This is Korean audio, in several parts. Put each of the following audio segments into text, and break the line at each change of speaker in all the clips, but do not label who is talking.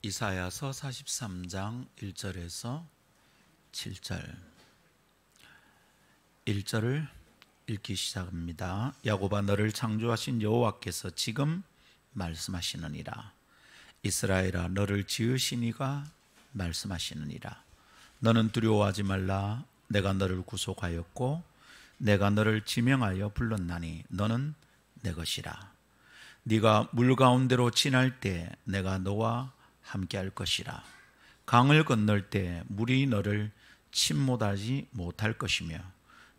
이사야서 43장 1절에서 7절 1절을 읽기 시작합니다. 야곱아, 너를 창조하신 여호와께서 지금 말씀하시느니라. 이스라엘아, 너를 지으신 이가 말씀하시느니라. 너는 두려워하지 말라. 내가 너를 구속하였고 내가 너를 지명하여 불렀나니 너는 내 것이라. 네가 물 가운데로 지날 때 내가 너와 함께할 것이라. 강을 건널 때 물이 너를 침몰하지 못할 것이며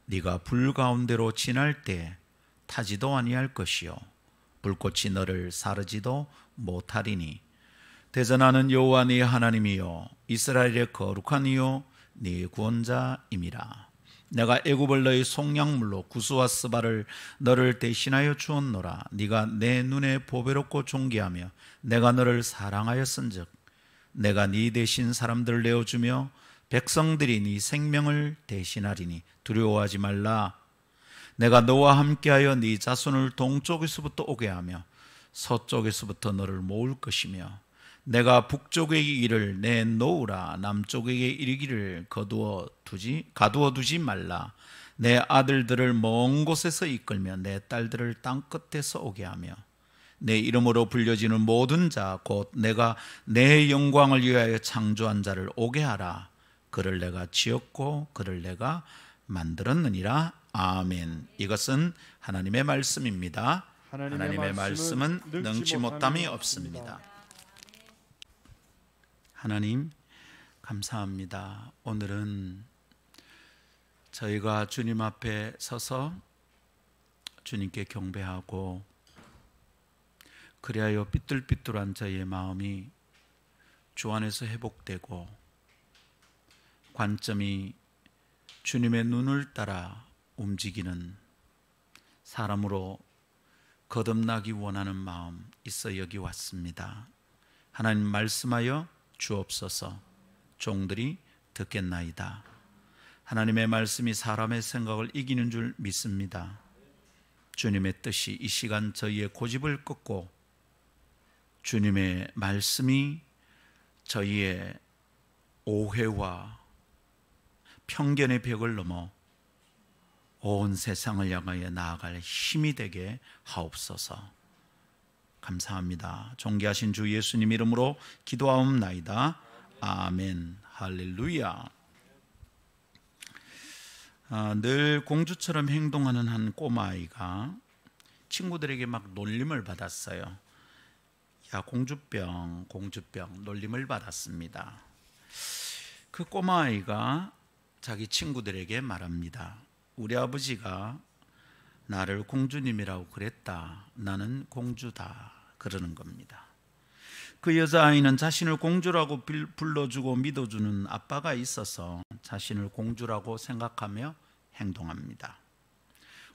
네가 불 가운데로 지날 때 타지도 아니할 것이요 불꽃이 너를 사르지도 못하리니 대전하는 여호와 네 하나님이요 이스라엘의 거룩한 이요 네 구원자임이라. 내가 애굽을 너의 속량물로 구스와 스바를 너를 대신하여 주었노라. 네가 내 눈에 보배롭고 존귀하며 내가 너를 사랑하였은즉 내가 네 대신 사람들을 내어주며 백성들이 네 생명을 대신하리니 두려워하지 말라. 내가 너와 함께하여 네 자손을 동쪽에서부터 오게 하며 서쪽에서부터 너를 모을 것이며 내가 북쪽에게 이를 내놓으라. 남쪽에게 이르기를 가두어 두지 말라. 내 아들들을 먼 곳에서 이끌며 내 딸들을 땅끝에서 오게 하며 내 이름으로 불려지는 모든 자 곧 내가 내 영광을 위하여 창조한 자를 오게 하라. 그를 내가 지었고 그를 내가 만들었느니라. 아멘. 이것은 하나님의 말씀입니다. 하나님의 말씀은 능치 못함이 없습니다. 하나님 감사합니다. 오늘은 저희가 주님 앞에 서서 주님께 경배하고 그리하여 삐뚤삐뚤한 저희의 마음이 주 안에서 회복되고 관점이 주님의 눈을 따라 움직이는 사람으로 거듭나기 원하는 마음 있어 여기 왔습니다. 하나님 말씀하여 주옵소서. 종들이 듣겠나이다. 하나님의 말씀이 사람의 생각을 이기는 줄 믿습니다. 주님의 뜻이 이 시간 저희의 고집을 꺾고 주님의 말씀이 저희의 오해와 편견의 벽을 넘어 온 세상을 향하여 나아갈 힘이 되게 하옵소서. 감사합니다. 존귀하신 주 예수님 이름으로 기도하옵나이다. 아멘. 할렐루야. 늘 공주처럼 행동하는 한 꼬마아이가 친구들에게 막 놀림을 받았어요. 야, 공주병 놀림을 받았습니다. 그 꼬마아이가 자기 친구들에게 말합니다. 우리 아버지가 나를 공주님이라고 그랬다. 나는 공주다. 그러는 겁니다. 그 여자아이는 자신을 공주라고 불러주고 믿어주는 아빠가 있어서 자신을 공주라고 생각하며 행동합니다.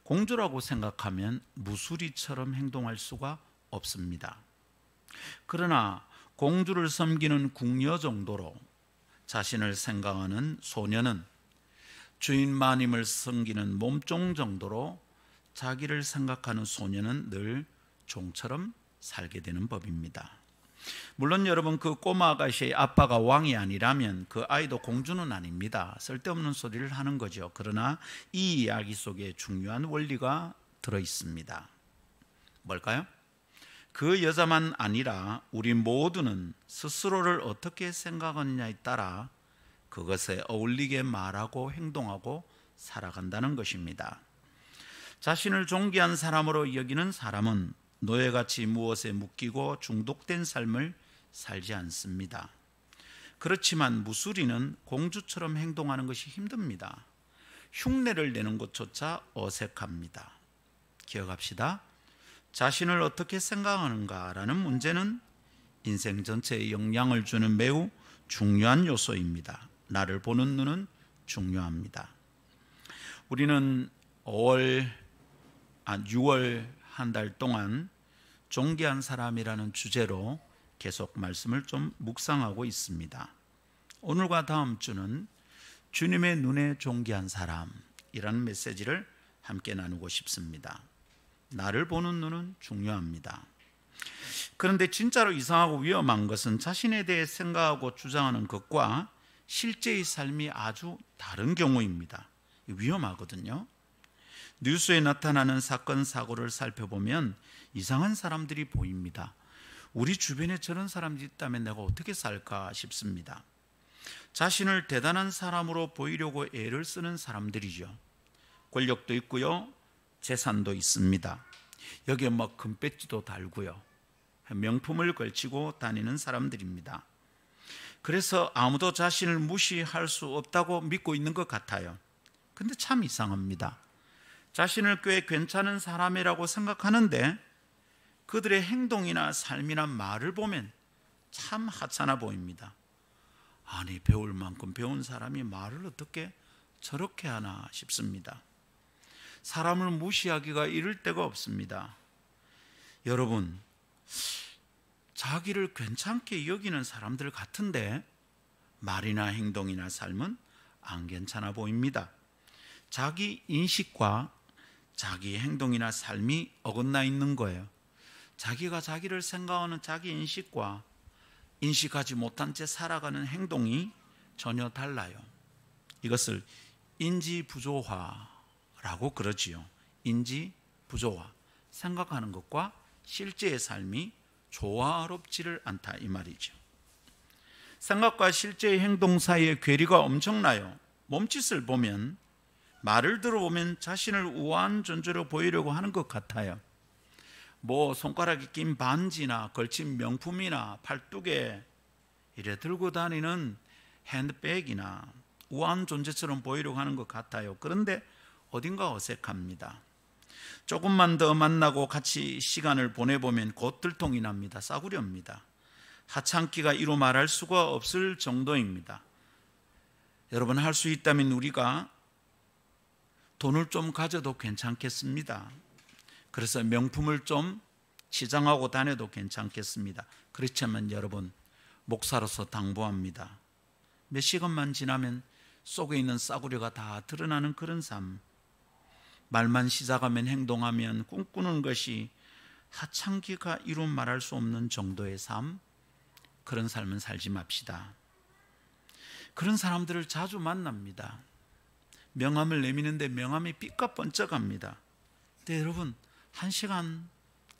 공주라고 생각하면 무수리처럼 행동할 수가 없습니다. 그러나 공주를 섬기는 궁녀 정도로 자신을 생각하는 소녀는 주인 마님을 섬기는 몸종 정도로 자기를 생각하는 소녀는 늘 종처럼 살게 되는 법입니다. 물론 여러분, 그 꼬마 아가씨의 아빠가 왕이 아니라면 그 아이도 공주는 아닙니다. 쓸데없는 소리를 하는 거죠. 그러나 이 이야기 속에 중요한 원리가 들어있습니다. 뭘까요? 그 여자만 아니라 우리 모두는 스스로를 어떻게 생각하느냐에 따라 그것에 어울리게 말하고 행동하고 살아간다는 것입니다. 자신을 존귀한 사람으로 여기는 사람은 노예같이 무엇에 묶이고 중독된 삶을 살지 않습니다. 그렇지만 무수리는 공주처럼 행동하는 것이 힘듭니다. 흉내를 내는 것조차 어색합니다. 기억합시다. 자신을 어떻게 생각하는가라는 문제는 인생 전체에 영향을 주는 매우 중요한 요소입니다. 나를 보는 눈은 중요합니다. 우리는 6월 한 달 동안 존귀한 사람이라는 주제로 계속 말씀을 좀 묵상하고 있습니다. 오늘과 다음 주는 주님의 눈에 존귀한 사람이라는 메시지를 함께 나누고 싶습니다. 나를 보는 눈은 중요합니다. 그런데 진짜로 이상하고 위험한 것은 자신에 대해 생각하고 주장하는 것과 실제의 삶이 아주 다른 경우입니다. 위험하거든요. 뉴스에 나타나는 사건, 사고를 살펴보면 이상한 사람들이 보입니다. 우리 주변에 저런 사람이 있다면 내가 어떻게 살까 싶습니다. 자신을 대단한 사람으로 보이려고 애를 쓰는 사람들이죠. 권력도 있고요, 재산도 있습니다. 여기에 뭐 금배지도 달고요, 명품을 걸치고 다니는 사람들입니다. 그래서 아무도 자신을 무시할 수 없다고 믿고 있는 것 같아요. 근데 참 이상합니다. 자신을 꽤 괜찮은 사람이라고 생각하는데 그들의 행동이나 삶이나 말을 보면 참 하찮아 보입니다. 아니, 배울 만큼 배운 사람이 말을 어떻게 저렇게 하나 싶습니다. 사람을 무시하기가 이를 데가 없습니다. 여러분, 자기를 괜찮게 여기는 사람들 같은데 말이나 행동이나 삶은 안 괜찮아 보입니다. 자기 인식과 자기 행동이나 삶이 어긋나 있는 거예요. 자기가 자기를 생각하는 자기 인식과 인식하지 못한 채 살아가는 행동이 전혀 달라요. 이것을 인지부조화라고 그러지요. 인지부조화. 생각하는 것과 실제의 삶이 조화롭지를 않다, 이 말이죠. 생각과 실제의 행동 사이의 괴리가 엄청나요. 몸짓을 보면, 말을 들어보면 자신을 우아한 존재로 보이려고 하는 것 같아요. 뭐 손가락에 낀 반지나 걸친 명품이나 팔뚝에 이래 들고 다니는 핸드백이나 우아한 존재처럼 보이려고 하는 것 같아요. 그런데 어딘가 어색합니다. 조금만 더 만나고 같이 시간을 보내보면 곧 들통이 납니다. 싸구려입니다. 하찮기가 이루 말할 수가 없을 정도입니다. 여러분, 할 수 있다면 우리가 돈을 좀 가져도 괜찮겠습니다. 그래서 명품을 좀 치장하고 다녀도 괜찮겠습니다. 그렇지만 여러분, 목사로서 당부합니다. 몇 시간만 지나면 속에 있는 싸구려가 다 드러나는 그런 삶, 말만 시작하면 행동하면 꿈꾸는 것이 하찮기가 이루 말할 수 없는 정도의 삶, 그런 삶은 살지 맙시다. 그런 사람들을 자주 만납니다. 명함을 내미는데 명함이 삐까번쩍합니다. 근데 여러분, 1시간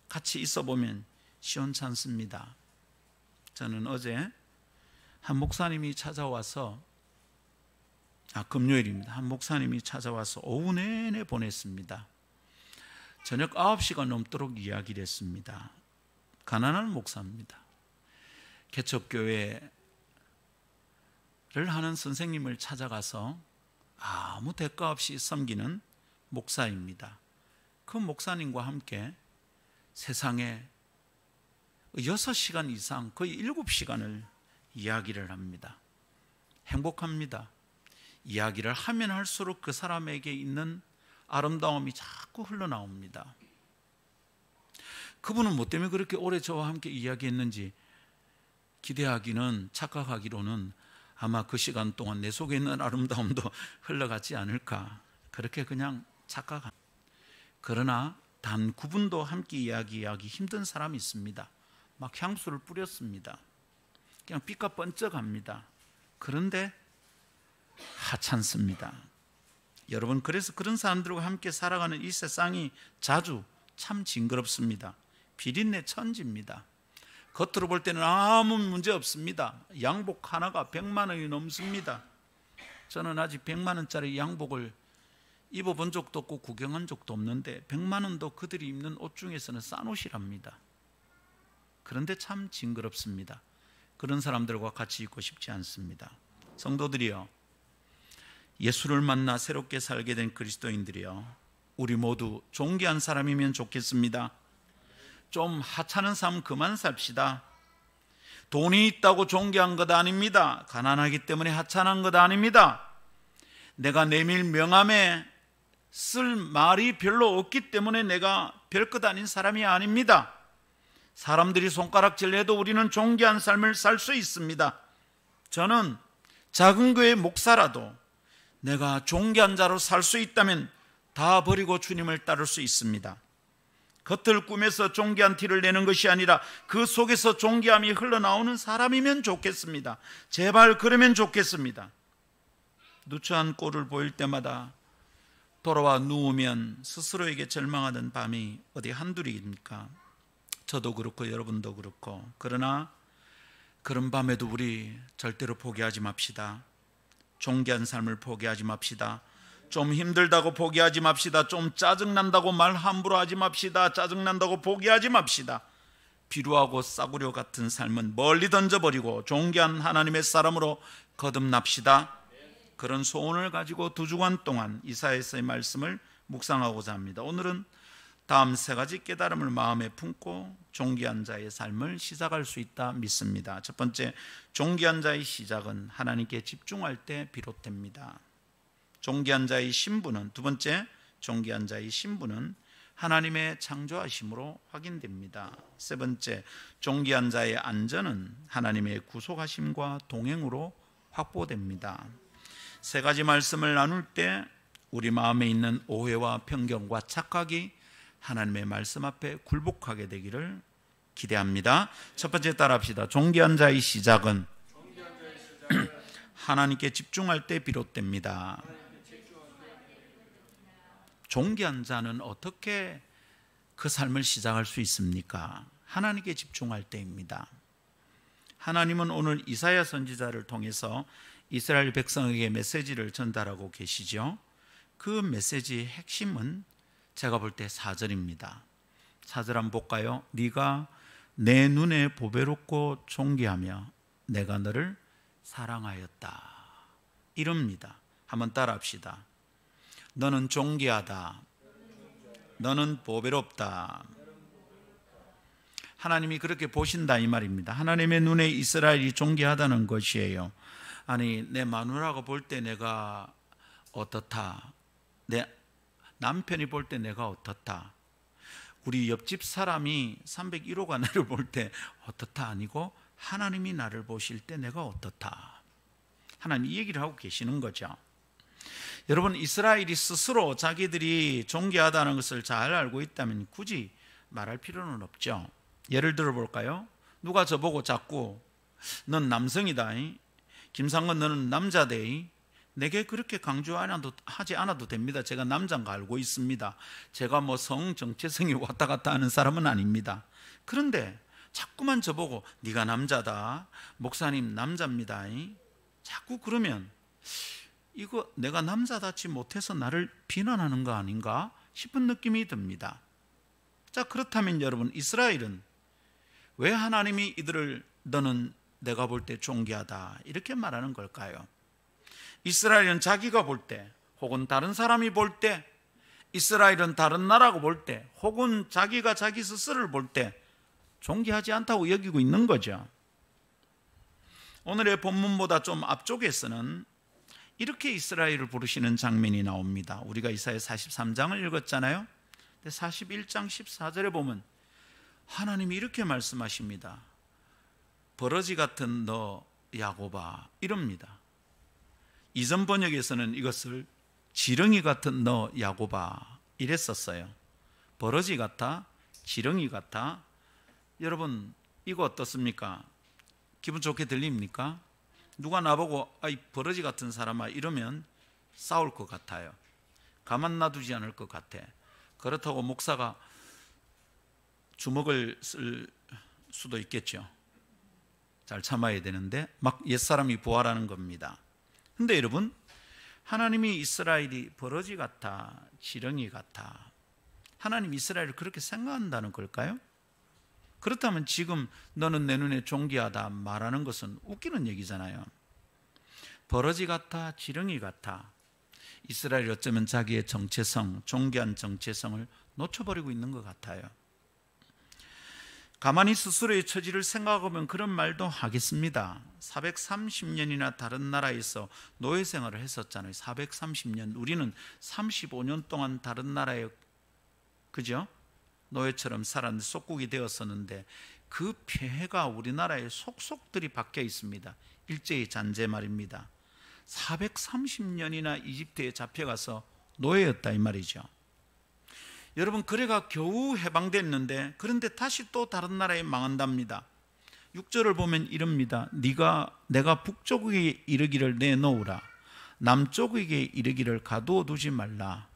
같이 있어 보면 시원찮습니다. 저는 어제 한 목사님이 찾아와서, 금요일입니다. 한 목사님이 찾아와서 오후 내내 보냈습니다. 저녁 9시가 넘도록 이야기를 했습니다. 가난한 목사입니다. 개척교회를 하는 선생님을 찾아가서 아무 대가 없이 섬기는 목사입니다. 그 목사님과 함께 세상에 6시간 이상, 거의 7시간을 이야기를 합니다. 행복합니다. 이야기를 하면 할수록 그 사람에게 있는 아름다움이 자꾸 흘러나옵니다. 그분은 뭐 때문에 그렇게 오래 저와 함께 이야기했는지 기대하기는, 착각하기로는 아마 그 시간 동안 내 속에 있는 아름다움도 흘러가지 않을까, 그렇게 그냥 착각합니다. 그러나 단 9분도 함께 이야기하기 힘든 사람이 있습니다. 막 향수를 뿌렸습니다. 그냥 삐까번쩍합니다. 그런데 하찮습니다. 여러분, 그래서 그런 사람들과 함께 살아가는 이 세상이 자주 참 징그럽습니다. 비린내 천지입니다. 겉으로 볼 때는 아무 문제 없습니다. 양복 하나가 100만 원이 넘습니다. 저는 아직 100만 원짜리 양복을 입어본 적도 없고 구경한 적도 없는데 100만 원도 그들이 입는 옷 중에서는 싼 옷이랍니다. 그런데 참 징그럽습니다. 그런 사람들과 같이 있고 싶지 않습니다. 성도들이여, 예수를 만나 새롭게 살게 된 그리스도인들이여, 우리 모두 존귀한 사람이면 좋겠습니다. 좀 하찮은 삶 그만 삽시다. 돈이 있다고 존귀한 것 아닙니다. 가난하기 때문에 하찮은 것 아닙니다. 내가 내밀 명함에 쓸 말이 별로 없기 때문에 내가 별것 아닌 사람이 아닙니다. 사람들이 손가락질해도 우리는 존귀한 삶을 살 수 있습니다. 저는 작은 교회 목사라도 내가 존귀한 자로 살 수 있다면 다 버리고 주님을 따를 수 있습니다. 겉을 꾸며서 존귀한 티를 내는 것이 아니라 그 속에서 존귀함이 흘러나오는 사람이면 좋겠습니다. 제발 그러면 좋겠습니다. 누추한 꼴을 보일 때마다 돌아와 누우면 스스로에게 절망하는 밤이 어디 한둘입니까? 저도 그렇고 여러분도 그렇고. 그러나 그런 밤에도 우리 절대로 포기하지 맙시다. 존귀한 삶을 포기하지 맙시다. 좀 힘들다고 포기하지 맙시다. 좀 짜증난다고 말 함부로 하지 맙시다. 짜증난다고 포기하지 맙시다. 비루하고 싸구려 같은 삶은 멀리 던져버리고 존귀한 하나님의 사람으로 거듭납시다. 그런 소원을 가지고 2주간 동안 이사야서의 말씀을 묵상하고자 합니다. 오늘은 다음 3가지 깨달음을 마음에 품고 존귀한 자의 삶을 시작할 수 있다 믿습니다. 첫 번째, 존귀한 자의 시작은 하나님께 집중할 때 비롯됩니다. 존귀한 자의 신분은, 두 번째, 존귀한 자의 신분은 하나님의 창조하심으로 확인됩니다. 세 번째, 존귀한 자의 안전은 하나님의 구속하심과 동행으로 확보됩니다. 3가지 말씀을 나눌 때 우리 마음에 있는 오해와 편견과 착각이 하나님의 말씀 앞에 굴복하게 되기를 기대합니다. 첫 번째 따라합시다. 존귀한 자의 시작은 하나님께 집중할 때 비롯됩니다. 존귀한 자는 어떻게 그 삶을 시작할 수 있습니까? 하나님께 집중할 때입니다. 하나님은 오늘 이사야 선지자를 통해서 이스라엘 백성에게 메시지를 전달하고 계시죠. 그 메시지의 핵심은 제가 볼 때 4절입니다. 4절 한번 볼까요? 네가 내 눈에 보배롭고 존귀하며 내가 너를 사랑하였다. 이럽니다. 한번 따라합시다. 너는 존귀하다. 너는 보배롭다. 하나님이 그렇게 보신다 이 말입니다. 하나님의 눈에 이스라엘이 존귀하다는 것이에요. 아니, 내 마누라가 볼 때 내가 어떻다, 내 남편이 볼 때 내가 어떻다, 우리 옆집 사람이 301호가 나를 볼 때 어떻다 아니고 하나님이 나를 보실 때 내가 어떻다. 하나님 이 얘기를 하고 계시는 거죠. 여러분, 이스라엘이 스스로 자기들이 존귀하다는 것을 잘 알고 있다면 굳이 말할 필요는 없죠. 예를 들어 볼까요? 누가 저보고 자꾸 넌 남성이다, 김상건 너는 남자대, 내게 그렇게 강조하지 않아도 됩니다. 제가 남자인 거 알고 있습니다. 제가 뭐 정체성이 왔다 갔다 하는 사람은 아닙니다. 그런데 자꾸만 저보고 네가 남자다, 목사님 남자입니다, 자꾸 그러면 이거 내가 남자답지 못해서 나를 비난하는 거 아닌가 싶은 느낌이 듭니다. 자, 그렇다면 여러분, 이스라엘은 왜 하나님이 이들을 너는 내가 볼 때 존귀하다 이렇게 말하는 걸까요? 이스라엘은 자기가 볼 때, 혹은 다른 사람이 볼 때, 이스라엘은 다른 나라가 볼 때, 혹은 자기가 자기 스스로를 볼 때 존귀하지 않다고 여기고 있는 거죠. 오늘의 본문보다 좀 앞쪽에서는 이렇게 이스라엘을 부르시는 장면이 나옵니다. 우리가 이사야 43장을 읽었잖아요. 41장 14절에 보면 하나님이 이렇게 말씀하십니다. 버러지 같은 너 야곱아, 이럽니다. 이전 번역에서는 이것을 지렁이 같은 너 야곱아 이랬었어요. 버러지 같아, 지렁이 같아. 여러분, 이거 어떻습니까? 기분 좋게 들립니까? 누가 나보고 아이 버러지 같은 사람아 이러면 싸울 것 같아요. 가만 놔두지 않을 것 같아. 그렇다고 목사가 주먹을 쓸 수도 있겠죠. 잘 참아야 되는데 막 옛사람이 부활하는 겁니다. 근데 여러분, 하나님이 이스라엘이 버러지 같아, 지렁이 같아, 하나님 이스라엘을 그렇게 생각한다는 걸까요? 그렇다면 지금 너는 내 눈에 존귀하다 말하는 것은 웃기는 얘기잖아요. 버러지 같아, 지렁이 같아. 이스라엘이 어쩌면 자기의 정체성, 존귀한 정체성을 놓쳐버리고 있는 것 같아요. 가만히 스스로의 처지를 생각하면 그런 말도 하겠습니다. 430년이나 다른 나라에서 노예 생활을 했었잖아요. 430년. 우리는 35년 동안 다른 나라에, 그죠? 노예처럼 살았는데 속국이 되었었는데 그 폐해가 우리나라에 속속들이 박혀 있습니다. 일제의 잔재 말입니다. 430년이나 이집트에 잡혀가서 노예였다 이 말이죠. 여러분, 그래가 겨우 해방됐는데 그런데 다시 또 다른 나라에 망한답니다. 6절을 보면 이럽니다. 내가 북쪽에게 이르기를 내놓으라. 남쪽에게 이르기를 가두어 두지 말라.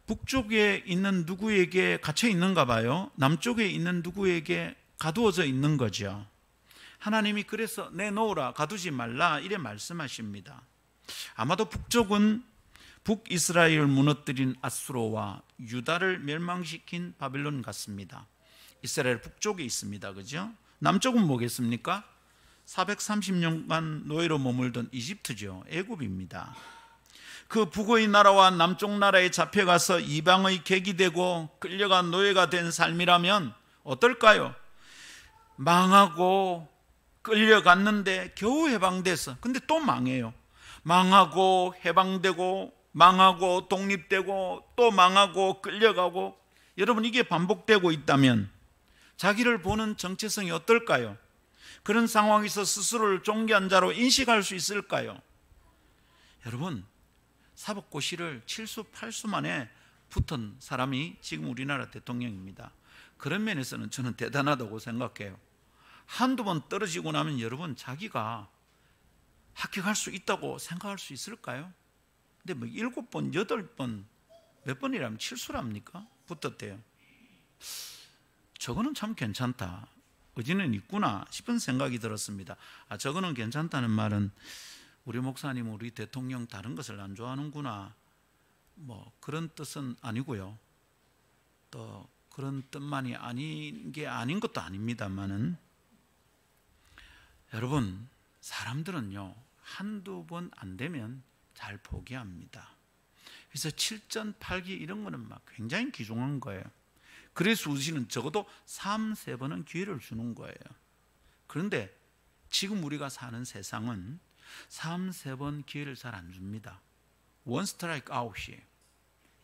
북쪽에 있는 누구에게 갇혀 있는가 봐요. 남쪽에 있는 누구에게 가두어져 있는 거죠. 하나님이 그래서 내놓으라, 가두지 말라 이래 말씀하십니다. 아마도 북쪽은 북이스라엘을 무너뜨린 아수르와 유다를 멸망시킨 바벨론 같습니다. 이스라엘 북쪽에 있습니다. 그죠? 남쪽은 뭐겠습니까? 430년간 노예로 머물던 이집트죠. 애굽입니다. 그 북의 나라와 남쪽 나라에 잡혀가서 이방의 객이 되고 끌려간 노예가 된 삶이라면 어떨까요? 망하고 끌려갔는데 겨우 해방돼서, 근데 또 망해요. 망하고 해방되고 망하고 독립되고 또 망하고 끌려가고, 여러분 이게 반복되고 있다면 자기를 보는 정체성이 어떨까요? 그런 상황에서 스스로를 존귀한 자로 인식할 수 있을까요? 여러분, 사법고시를 7수 8수 만에 붙은 사람이 지금 우리나라 대통령입니다. 그런 면에서는 저는 대단하다고 생각해요. 한두 번 떨어지고 나면 여러분 자기가 합격할 수 있다고 생각할 수 있을까요? 근데 뭐 7번, 8번, 몇 번이라면 7수랍니까? 붙었대요. 저거는 참 괜찮다, 의지는 있구나 싶은 생각이 들었습니다. 저거는 괜찮다는 말은 우리 목사님, 우리 대통령 다른 것을 안 좋아하는구나, 뭐 그런 뜻은 아니고요. 또 그런 뜻만이 아닌 게 아닌 것도 아닙니다만은, 여러분 사람들은요 한두 번 안 되면 잘 포기합니다. 그래서 7전 8기 이런 거는 막 굉장히 귀중한 거예요. 그래서 우리는 적어도 3, 4번은 기회를 주는 거예요. 그런데 지금 우리가 사는 세상은 3, 3번 기회를 잘 안 줍니다. 원 스트라이크 아웃이에요.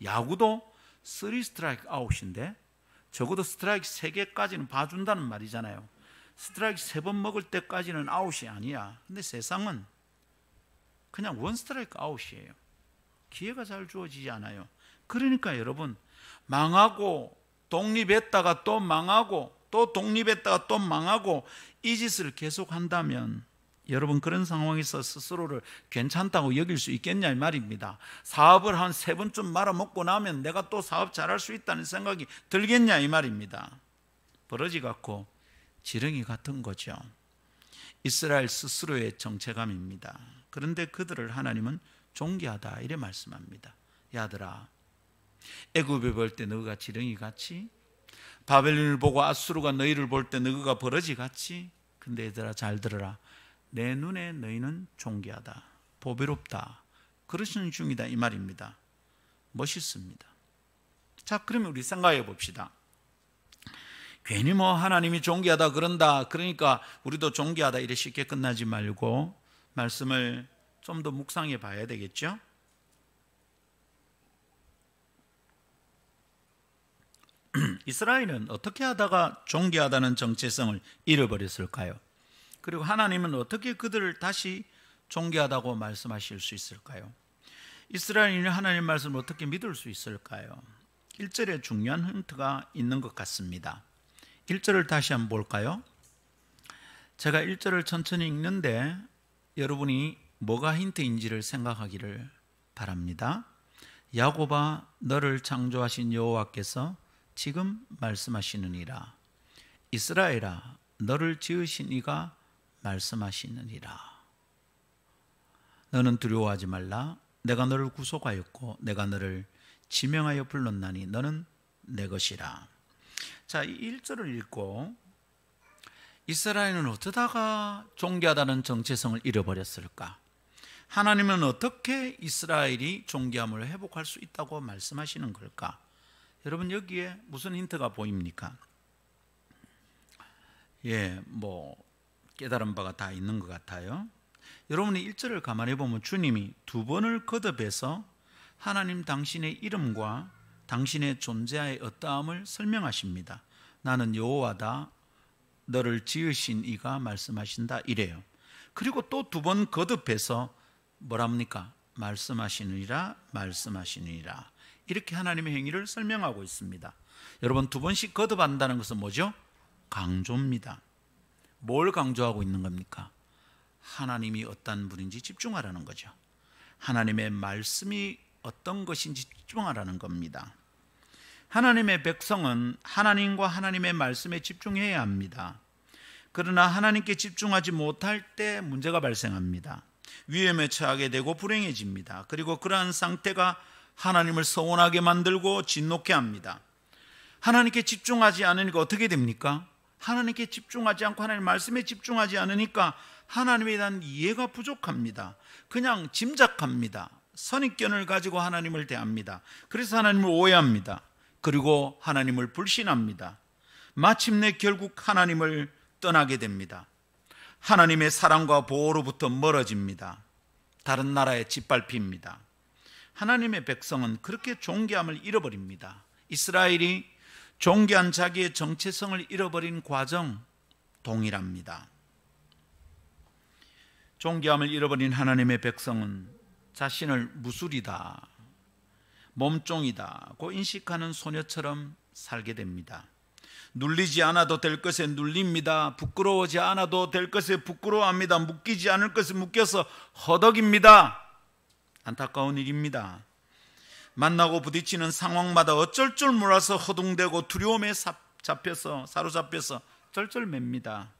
야구도 3 스트라이크 아웃인데 적어도 스트라이크 3개까지는 봐준다는 말이잖아요. 스트라이크 3번 먹을 때까지는 아웃이 아니야. 근데 세상은 그냥 원 스트라이크 아웃이에요. 기회가 잘 주어지지 않아요. 그러니까 여러분, 망하고 독립했다가 또 망하고 또 독립했다가 또 망하고 이 짓을 계속한다면 여러분 그런 상황에서 스스로를 괜찮다고 여길 수 있겠냐 이 말입니다. 사업을 한 3번쯤 말아먹고 나면 내가 또 사업 잘할 수 있다는 생각이 들겠냐 이 말입니다. 버러지 같고 지렁이 같은 거죠. 이스라엘 스스로의 정체감입니다. 그런데 그들을 하나님은 존귀하다 이래 말씀합니다. 야들아, 애굽을 볼 때 너희가 지렁이같이, 바벨론을 보고 아수르가 너희를 볼 때 너희가 버러지같이, 근데 얘들아 잘 들어라, 내 눈에 너희는 존귀하다, 보배롭다, 그러시는 중이다 이 말입니다. 멋있습니다. 자, 그러면 우리 생각해 봅시다. 괜히 뭐 하나님이 존귀하다 그런다 그러니까 우리도 존귀하다 이래 쉽게 끝나지 말고 말씀을 좀 더 묵상해 봐야 되겠죠? 이스라엘은 어떻게 하다가 존귀하다는 정체성을 잃어버렸을까요? 그리고 하나님은 어떻게 그들을 다시 존귀하다고 말씀하실 수 있을까요? 이스라엘인이 하나님 말씀을 어떻게 믿을 수 있을까요? 1절에 중요한 힌트가 있는 것 같습니다. 1절을 다시 한번 볼까요? 제가 1절을 천천히 읽는데 여러분이 뭐가 힌트인지를 생각하기를 바랍니다. 야곱아, 너를 창조하신 여호와께서 지금 말씀하시느니라. 이스라엘아, 너를 지으신 이가 말씀하시느니라. 너는 두려워하지 말라. 내가 너를 구속하였고 내가 너를 지명하여 불렀나니 너는 내 것이라. 자, 이 1절을 읽고 이스라엘은 어쩌다가 존귀하다는 정체성을 잃어버렸을까? 하나님은 어떻게 이스라엘이 존귀함을 회복할 수 있다고 말씀하시는 걸까? 여러분 여기에 무슨 힌트가 보입니까? 뭐 깨달은 바가 다 있는 것 같아요. 여러분이 1절을 가만히 보면 주님이 2번을 거듭해서 하나님 당신의 이름과 당신의 존재의 어떠함을 설명하십니다. 나는 여호와다, 너를 지으신 이가 말씀하신다 이래요. 그리고 또 2번 거듭해서 뭐랍니까? 말씀하시느니라, 말씀하시느니라. 이렇게 하나님의 행위를 설명하고 있습니다. 여러분, 두 번씩 거듭한다는 것은 뭐죠? 강조입니다. 뭘 강조하고 있는 겁니까? 하나님이 어떤 분인지 집중하라는 거죠. 하나님의 말씀이 어떤 것인지 집중하라는 겁니다. 하나님의 백성은 하나님과 하나님의 말씀에 집중해야 합니다. 그러나 하나님께 집중하지 못할 때 문제가 발생합니다. 위험에 처하게 되고 불행해집니다. 그리고 그러한 상태가 하나님을 서운하게 만들고 진노케 합니다. 하나님께 집중하지 않으니까 어떻게 됩니까? 하나님께 집중하지 않고 하나님 말씀에 집중하지 않으니까 하나님에 대한 이해가 부족합니다. 그냥 짐작합니다. 선입견을 가지고 하나님을 대합니다. 그래서 하나님을 오해합니다. 그리고 하나님을 불신합니다. 마침내 결국 하나님을 떠나게 됩니다. 하나님의 사랑과 보호로부터 멀어집니다. 다른 나라에 짓밟힙니다. 하나님의 백성은 그렇게 존귀함을 잃어버립니다. 이스라엘이 존귀한 자기의 정체성을 잃어버린 과정 동일합니다. 존귀함을 잃어버린 하나님의 백성은 자신을 무술이다, 몸종이다 고 인식하는 소녀처럼 살게 됩니다. 눌리지 않아도 될 것에 눌립니다. 부끄러워하지 않아도 될 것에 부끄러워합니다. 묶이지 않을 것에 묶여서 허덕입니다. 안타까운 일입니다. 만나고 부딪히는 상황마다 어쩔 줄 몰라서 허둥대고 두려움에 사로잡혀서 쩔쩔맵니다.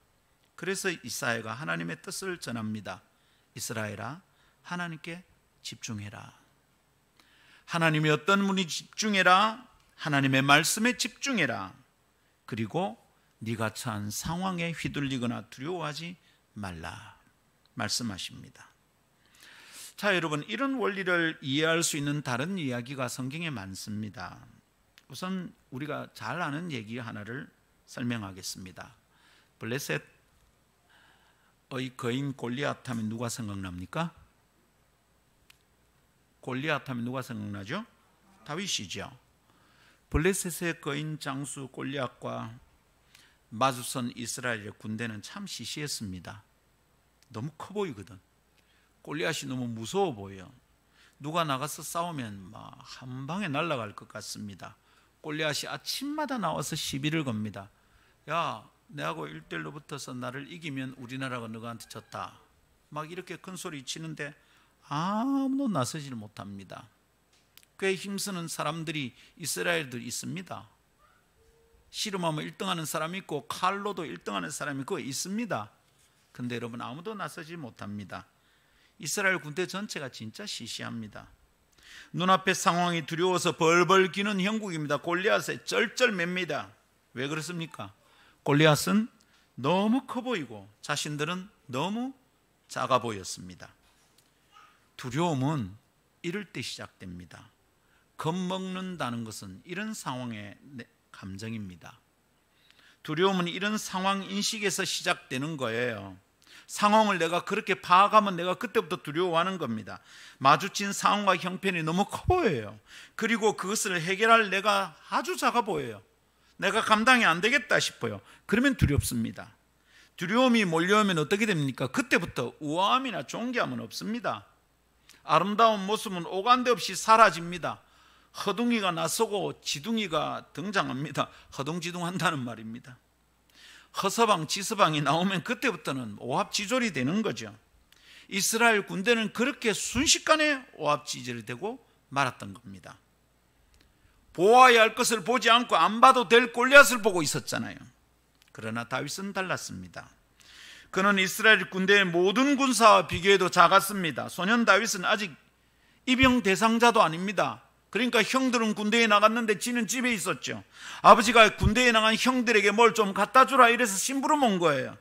그래서 이사야가 하나님의 뜻을 전합니다. 이스라엘아, 하나님께 집중해라. 하나님이 어떤 분이 집중해라. 하나님의 말씀에 집중해라. 그리고 네가 처한 상황에 휘둘리거나 두려워하지 말라 말씀하십니다. 자, 여러분, 이런 원리를 이해할 수 있는 다른 이야기가 성경에 많습니다. 우선 우리가 잘 아는 얘기 하나를 설명하겠습니다. 블레셋의 거인 골리앗 하면 누가 생각납니까? 골리앗 하면 누가 생각나죠? 다윗이죠. 블레셋의 거인 장수 골리앗과 마주선 이스라엘의 군대는 참 시시했습니다. 너무 커 보이거든. 골리앗이 너무 무서워 보여. 누가 나가서 싸우면 막 한 방에 날아갈 것 같습니다. 골리앗이 아침마다 나와서 시비를 겁니다. 야, 내하고 1대1로 붙어서 나를 이기면 우리나라가 너한테 졌다. 막 이렇게 큰 소리 치는데 아무도 나서지를 못합니다. 꽤 힘쓰는 사람들이 이스라엘도 있습니다. 씨름하면 1등하는 사람이 있고 칼로도 1등하는 사람이 있고 있습니다. 근데 여러분, 아무도 나서지 못합니다. 이스라엘 군대 전체가 진짜 시시합니다. 눈앞의 상황이 두려워서 벌벌 기는 형국입니다. 골리앗에 쩔쩔맵니다. 왜 그렇습니까? 골리앗은 너무 커 보이고 자신들은 너무 작아 보였습니다. 두려움은 이럴 때 시작됩니다. 겁먹는다는 것은 이런 상황의 감정입니다. 두려움은 이런 상황 인식에서 시작되는 거예요. 상황을 내가 그렇게 파악하면 내가 그때부터 두려워하는 겁니다. 마주친 상황과 형편이 너무 커 보여요. 그리고 그것을 해결할 내가 아주 작아 보여요. 내가 감당이 안 되겠다 싶어요. 그러면 두렵습니다. 두려움이 몰려오면 어떻게 됩니까? 그때부터 우아함이나 존귀함은 없습니다. 아름다운 모습은 오간데 없이 사라집니다. 허둥이가 나서고 지둥이가 등장합니다. 허둥지둥한다는 말입니다. 허서방 지서방이 나오면 그때부터는 오합지졸이 되는 거죠. 이스라엘 군대는 그렇게 순식간에 오합지졸이 되고 말았던 겁니다. 보아야 할 것을 보지 않고 안 봐도 될 골리앗을 보고 있었잖아요. 그러나 다윗은 달랐습니다. 그는 이스라엘 군대의 모든 군사와 비교해도 작았습니다. 소년 다윗은 아직 입영 대상자도 아닙니다. 그러니까 형들은 군대에 나갔는데 지는 집에 있었죠. 아버지가 군대에 나간 형들에게 뭘 좀 갖다 주라 이래서 심부름 온 거예요.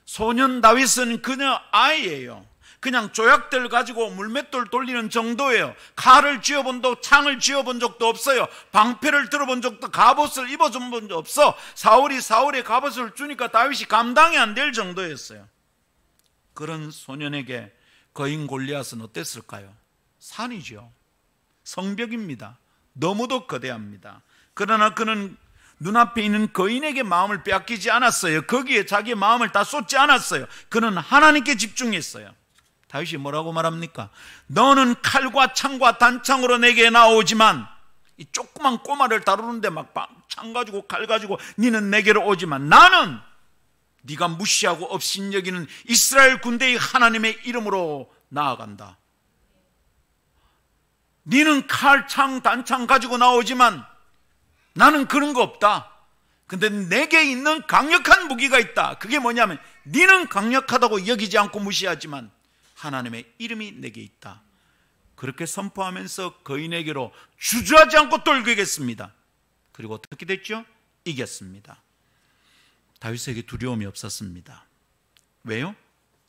소년 다윗은 그냥 아이예요. 그냥 조약들 가지고 물맷돌 돌리는 정도예요. 칼을 쥐어본 적, 창을 쥐어본 적도 없어요. 방패를 들어본 적도, 갑옷을 입어준 적 없어. 사울의 갑옷을 주니까 다윗이 감당이 안 될 정도였어요. 그런 소년에게 거인 골리앗은 어땠을까요? 산이죠. 성벽입니다. 너무도 거대합니다. 그러나 그는 눈앞에 있는 거인에게 마음을 빼앗기지 않았어요. 거기에 자기의 마음을 다 쏟지 않았어요. 그는 하나님께 집중했어요. 다윗이 뭐라고 말합니까? 너는 칼과 창과 단창으로 내게 나오지만, 이 조그만 꼬마를 다루는데 막 창 가지고 칼 가지고 너는 내게로 오지만 나는 네가 무시하고 업신여기는 이스라엘 군대의 하나님의 이름으로 나아간다. 너는 칼, 창, 단창 가지고 나오지만 나는 그런 거 없다. 근데 내게 있는 강력한 무기가 있다. 그게 뭐냐면 너는 강력하다고 여기지 않고 무시하지만 하나님의 이름이 내게 있다. 그렇게 선포하면서 거인에게로 주저하지 않고 돌격했습니다. 그리고 어떻게 됐죠? 이겼습니다. 다윗에게 두려움이 없었습니다. 왜요?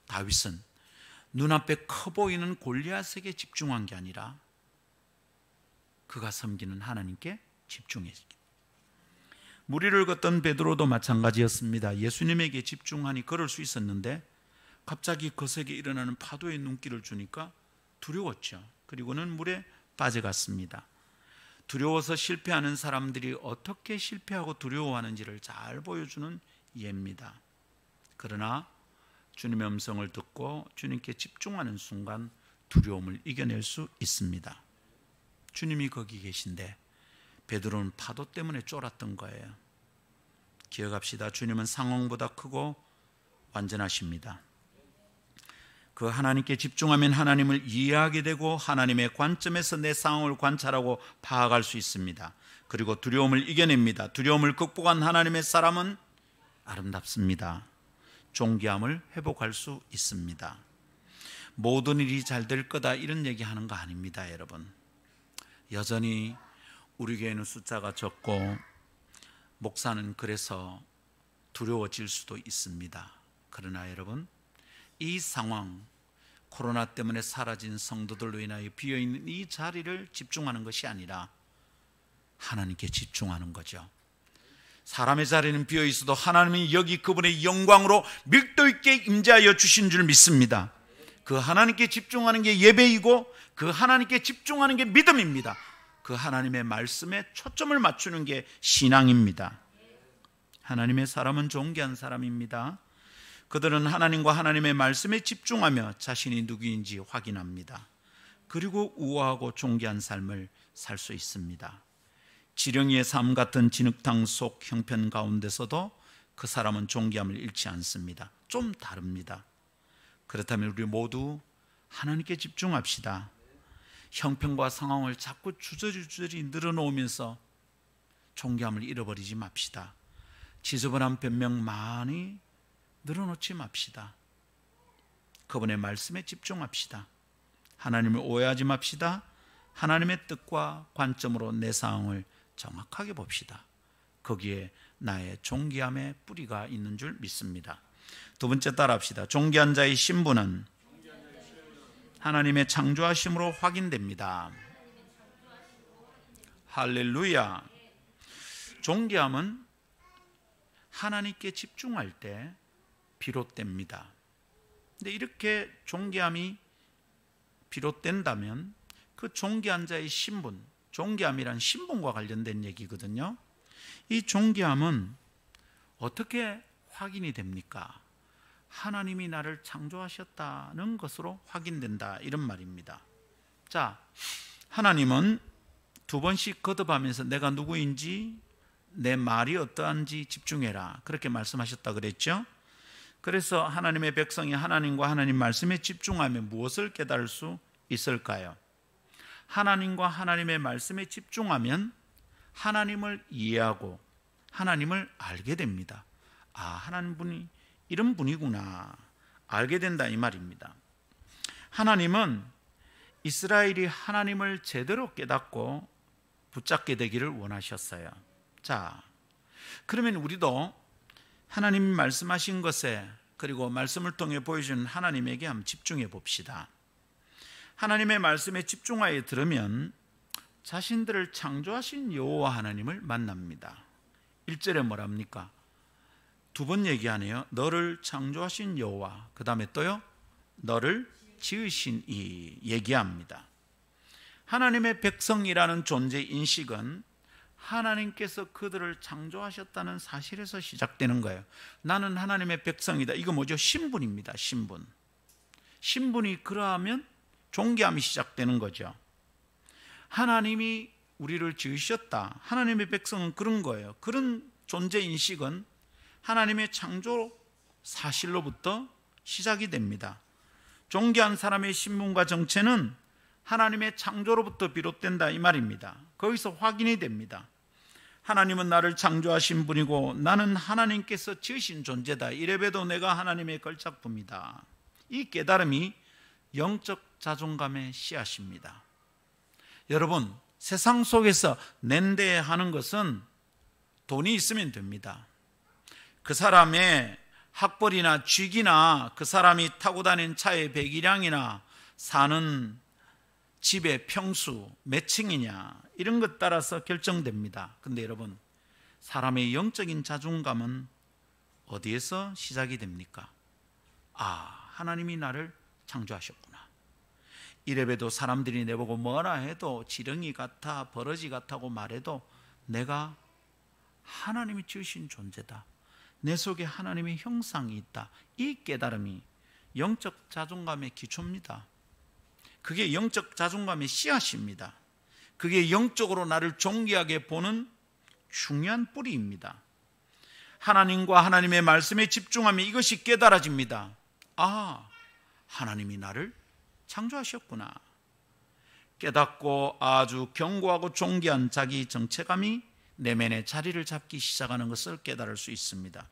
다윗은 눈앞에 커 보이는 골리앗에게 집중한 게 아니라 그가 섬기는 하나님께 집중했습니다. 무리를 걷던 베드로도 마찬가지였습니다. 예수님에게 집중하니 걸을 수 있었는데 갑자기 거세게 일어나는 파도의 눈길을 주니까 두려웠죠. 그리고는 물에 빠져갔습니다. 두려워서 실패하는 사람들이 어떻게 실패하고 두려워하는지를 잘 보여주는 예입니다. 그러나 주님의 음성을 듣고 주님께 집중하는 순간 두려움을 이겨낼 수 있습니다. 주님이 거기 계신데 베드로는 파도 때문에 쫄았던 거예요. 기억합시다. 주님은 상황보다 크고 완전하십니다. 그 하나님께 집중하면 하나님을 이해하게 되고 하나님의 관점에서 내 상황을 관찰하고 파악할 수 있습니다. 그리고 두려움을 이겨냅니다. 두려움을 극복한 하나님의 사람은 아름답습니다. 존귀함을 회복할 수 있습니다. 모든 일이 잘 될 거다 이런 얘기하는 거 아닙니다, 여러분. 여전히 우리 교회는 숫자가 적고 목사는 그래서 두려워질 수도 있습니다. 그러나 여러분, 이 상황, 코로나 때문에 사라진 성도들로 인하여 비어있는 이 자리를 집중하는 것이 아니라 하나님께 집중하는 거죠. 사람의 자리는 비어있어도 하나님이 여기 그분의 영광으로 밀도 있게 임재하여 주신 줄 믿습니다. 그 하나님께 집중하는 게 예배이고 그 하나님께 집중하는 게 믿음입니다. 그 하나님의 말씀에 초점을 맞추는 게 신앙입니다. 하나님의 사람은 존귀한 사람입니다. 그들은 하나님과 하나님의 말씀에 집중하며 자신이 누구인지 확인합니다. 그리고 우아하고 존귀한 삶을 살 수 있습니다. 지렁이의 삶 같은 진흙탕 속 형편 가운데서도 그 사람은 존귀함을 잃지 않습니다. 좀 다릅니다. 그렇다면 우리 모두 하나님께 집중합시다. 형편과 상황을 자꾸 주저리 늘어놓으면서 존귀함을 잃어버리지 맙시다. 지저분한 변명 많이 늘어놓지 맙시다. 그분의 말씀에 집중합시다. 하나님을 오해하지 맙시다. 하나님의 뜻과 관점으로 내 상황을 정확하게 봅시다. 거기에 나의 존귀함의 뿌리가 있는 줄 믿습니다. 두 번째 따라합시다. 존귀한 자의 신분은 하나님의 창조하심으로 확인됩니다. 할렐루야. 존귀함은 하나님께 집중할 때 비롯됩니다. 근데 이렇게 존귀함이 비롯된다면 그 존귀한 자의 신분, 존귀함이란 신분과 관련된 얘기거든요. 이 존귀함은 어떻게 확인이 됩니까? 하나님이 나를 창조하셨다는 것으로 확인된다, 이런 말입니다. 자, 하나님은 두 번씩 거듭하면서 내가 누구인지, 내 말이 어떠한지 집중해라, 그렇게 말씀하셨다 그랬죠. 그래서 하나님의 백성이 하나님과 하나님 말씀에 집중하면 무엇을 깨달을 수 있을까요? 하나님과 하나님의 말씀에 집중하면 하나님을 이해하고 하나님을 알게 됩니다. 아, 하나님 분이 이런 분이구나, 알게 된다, 이 말입니다. 하나님은 이스라엘이 하나님을 제대로 깨닫고 붙잡게 되기를 원하셨어요. 자, 그러면 우리도 하나님이 말씀하신 것에, 그리고 말씀을 통해 보여주는 하나님에게 한번 집중해 봅시다. 하나님의 말씀에 집중하여 들으면 자신들을 창조하신 여호와 하나님을 만납니다. 1절에 뭐랍니까? 두 번 얘기하네요. 너를 창조하신 여호와, 그 다음에 또요, 너를 지으신 이, 얘기합니다. 하나님의 백성이라는 존재 인식은 하나님께서 그들을 창조하셨다는 사실에서 시작되는 거예요. 나는 하나님의 백성이다. 이거 뭐죠? 신분입니다. 신분. 신분이 그러하면 존귀함이 시작되는 거죠. 하나님이 우리를 지으셨다. 하나님의 백성은 그런 거예요. 그런 존재 인식은 하나님의 창조 사실로부터 시작이 됩니다. 존귀한 사람의 신분과 정체는 하나님의 창조로부터 비롯된다 이 말입니다. 거기서 확인이 됩니다. 하나님은 나를 창조하신 분이고 나는 하나님께서 지으신 존재다. 이래봬도 내가 하나님의 걸작품이다. 이 깨달음이 영적 자존감의 씨앗입니다. 여러분, 세상 속에서 낸대하는 것은 돈이 있으면 됩니다. 그 사람의 학벌이나 직이나 그 사람이 타고 다니는 차의 배기량이나 사는 집의 평수 몇 층이냐 이런 것 따라서 결정됩니다. 근데 여러분, 사람의 영적인 자존감은 어디에서 시작이 됩니까? 하나님이 나를 창조하셨구나. 이래봬도 사람들이 내보고 뭐라 해도 지렁이 같아 버러지 같다고 말해도 내가 하나님이 지으신 존재다. 내 속에 하나님의 형상이 있다. 이 깨달음이 영적 자존감의 기초입니다. 그게 영적 자존감의 씨앗입니다. 그게 영적으로 나를 존귀하게 보는 중요한 뿌리입니다. 하나님과 하나님의 말씀에 집중하면 이것이 깨달아집니다. 하나님이 나를 창조하셨구나. 깨닫고 아주 견고하고 존귀한 자기 정체감이 내면에 자리를 잡기 시작하는 것을 깨달을 수 있습니다.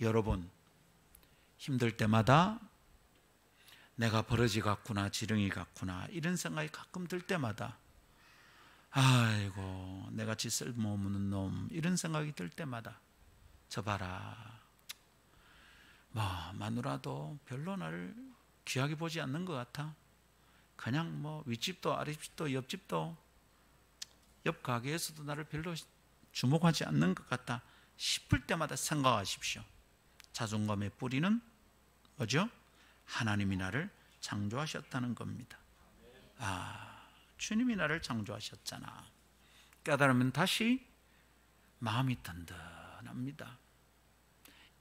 여러분, 힘들 때마다 내가 버러지 같구나, 지렁이 같구나 이런 생각이 가끔 들 때마다 아이고 내가 지 쓸모없는 놈 이런 생각이 들 때마다 저 봐라, 마누라도 별로 나를 귀하게 보지 않는 것 같아. 그냥 윗집도 아랫집도 옆집도 옆 가게에서도 나를 별로 주목하지 않는 것 같다 싶을 때마다 생각하십시오. 자존감의 뿌리는 뭐죠? 하나님이 나를 창조하셨다는 겁니다. 주님이 나를 창조하셨잖아. 깨달으면 다시 마음이 든든합니다.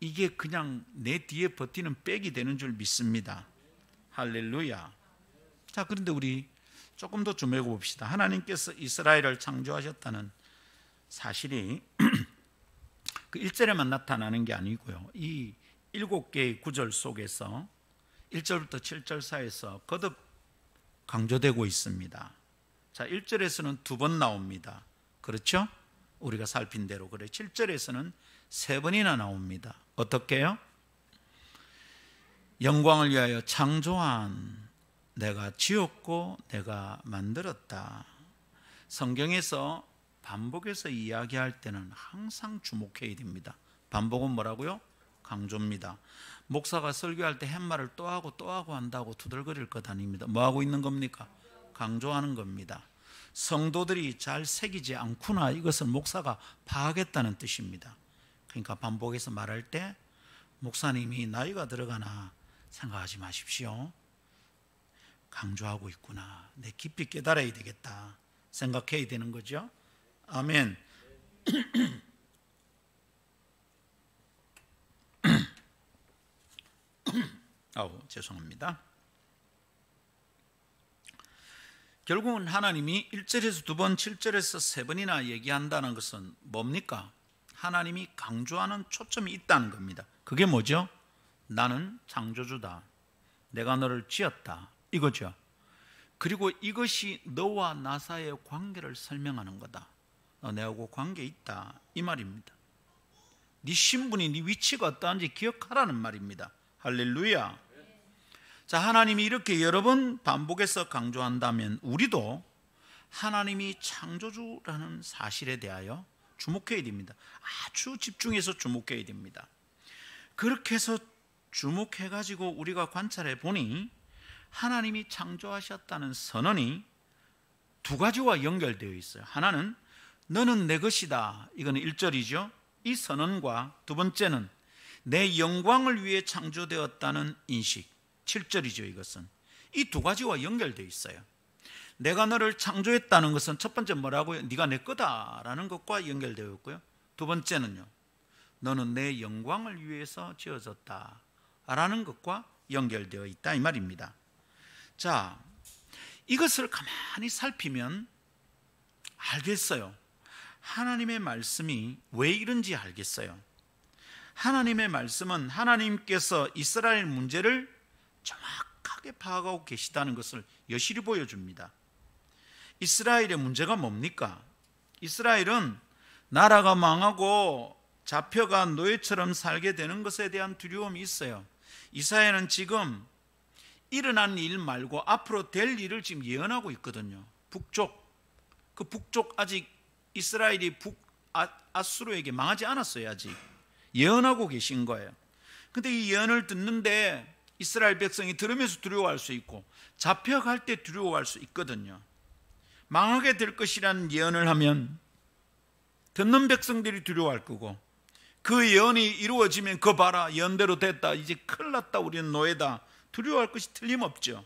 이게 그냥 내 뒤에 버티는 백이 되는 줄 믿습니다. 할렐루야. 자, 그런데 우리 조금 더 좀 읽어봅시다. 하나님께서 이스라엘을 창조하셨다는 사실이 그 1절에만 나타나는 게 아니고요. 이 7개의 구절 속에서 1절부터 7절 사이에서 거듭 강조되고 있습니다. 자, 1절에서는 2번 나옵니다. 그렇죠? 우리가 살핀 대로 그래. 7절에서는 3번이나 나옵니다. 어떻게요? 영광을 위하여 창조한, 내가 지었고 내가 만들었다. 성경에서 반복해서 이야기할 때는 항상 주목해야 됩니다. 반복은 뭐라고요? 강조입니다. 목사가 설교할 때 팻말을 또 하고 한다고 투덜거릴 것 아닙니다. 뭐 하고 있는 겁니까? 강조하는 겁니다. 성도들이 잘 새기지 않구나, 이것을 목사가 파악했다는 뜻입니다. 그러니까 반복해서 말할 때 목사님이 나이가 들어가나 생각하지 마십시오. 강조하고 있구나, 내 깊이 깨달아야 되겠다 생각해야 되는 거죠. 아멘. 죄송합니다. 결국은 하나님이 1절에서 2번, 7절에서 3번이나 얘기한다는 것은 뭡니까? 하나님이 강조하는 초점이 있다는 겁니다. 그게 뭐죠? 나는 창조주다, 내가 너를 지었다, 이거죠. 그리고 이것이 너와 나 사이의 관계를 설명하는 거다. 내하고 관계 있다, 이 말입니다. 네 신분이, 네 위치가 어떠한지 기억하라는 말입니다. 할렐루야. 자, 하나님이 이렇게 여러 번 반복해서 강조한다면 우리도 하나님이 창조주라는 사실에 대하여 주목해야 됩니다. 아주 집중해서 주목해야 됩니다. 그렇게 해서 주목해가지고 우리가 관찰해 보니 하나님이 창조하셨다는 선언이 2가지와 연결되어 있어요. 하나는 너는 내 것이다, 이거는 1절이죠. 이 선언과 2번째는 내 영광을 위해 창조되었다는 인식, 7절이죠. 이것은 이 2가지와 연결되어 있어요. 내가 너를 창조했다는 것은 첫 번째 뭐라고요? 네가 내 거다라는 것과 연결되어 있고요. 2번째는요, 너는 내 영광을 위해서 지어졌다라는 것과 연결되어 있다, 이 말입니다. 자, 이것을 가만히 살피면 알겠어요. 하나님의 말씀이 왜 이런지 알겠어요. 하나님의 말씀은 하나님께서 이스라엘 문제를 정확하게 파악하고 계시다는 것을 여실히 보여줍니다. 이스라엘의 문제가 뭡니까? 이스라엘은 나라가 망하고 잡혀가 노예처럼 살게 되는 것에 대한 두려움이 있어요. 이사야는 지금 일어난 일 말고 앞으로 될 일을 지금 예언하고 있거든요. 북쪽 아직 이스라엘이 아수르에게 망하지 않았어요. 아직 예언하고 계신 거예요. 근데 이 예언을 듣는데 이스라엘 백성이 들으면서 두려워할 수 있고 잡혀갈 때 두려워할 수 있거든요. 망하게 될 것이라는 예언을 하면 듣는 백성들이 두려워할 거고, 그 예언이 이루어지면 그거 봐라, 예언대로 됐다, 이제 큰일 났다, 우리는 노예다, 두려워할 것이 틀림없죠.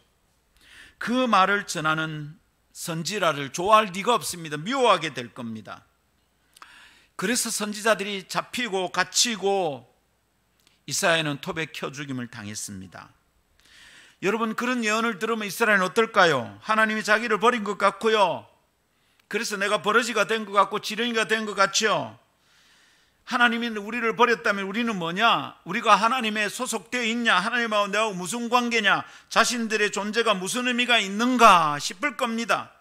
그 말을 전하는 선지자를 좋아할 리가 없습니다. 미워하게 될 겁니다. 그래서 선지자들이 잡히고 갇히고 이사야는 톱에 켜 죽임을 당했습니다. 여러분, 그런 예언을 들으면 이스라엘은 어떨까요? 하나님이 자기를 버린 것 같고요, 그래서 내가 버러지가 된 것 같고 지렁이가 된 것 같죠. 하나님이 우리를 버렸다면 우리는 뭐냐? 우리가 하나님에 소속되어 있냐? 하나님하고 내가 무슨 관계냐? 자신들의 존재가 무슨 의미가 있는가 싶을 겁니다.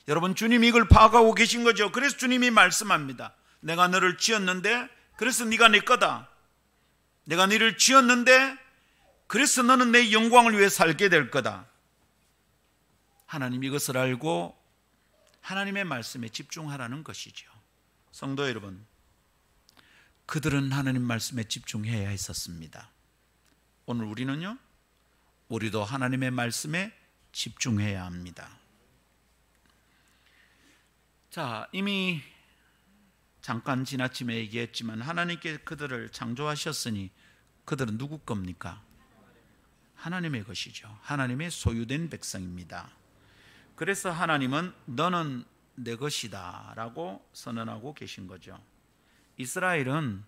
여러분, 주님이 이걸 파악하고 계신 거죠. 그래서 주님이 말씀합니다. 내가 너를 지었는데 그래서 네가 내 거다. 내가 너를 지었는데 그래서 너는 내 영광을 위해 살게 될 거다. 하나님 이것을 알고 하나님의 말씀에 집중하라는 것이죠. 성도 여러분, 그들은 하나님 말씀에 집중해야 했었습니다. 오늘 우리는요, 우리도 하나님의 말씀에 집중해야 합니다. 자, 이미 잠깐 지나침에 얘기했지만 하나님께 그들을 창조하셨으니 그들은 누구 겁니까? 하나님의 것이죠. 하나님의 소유된 백성입니다. 그래서 하나님은 너는 내 것이다 라고 선언하고 계신 거죠. 이스라엘은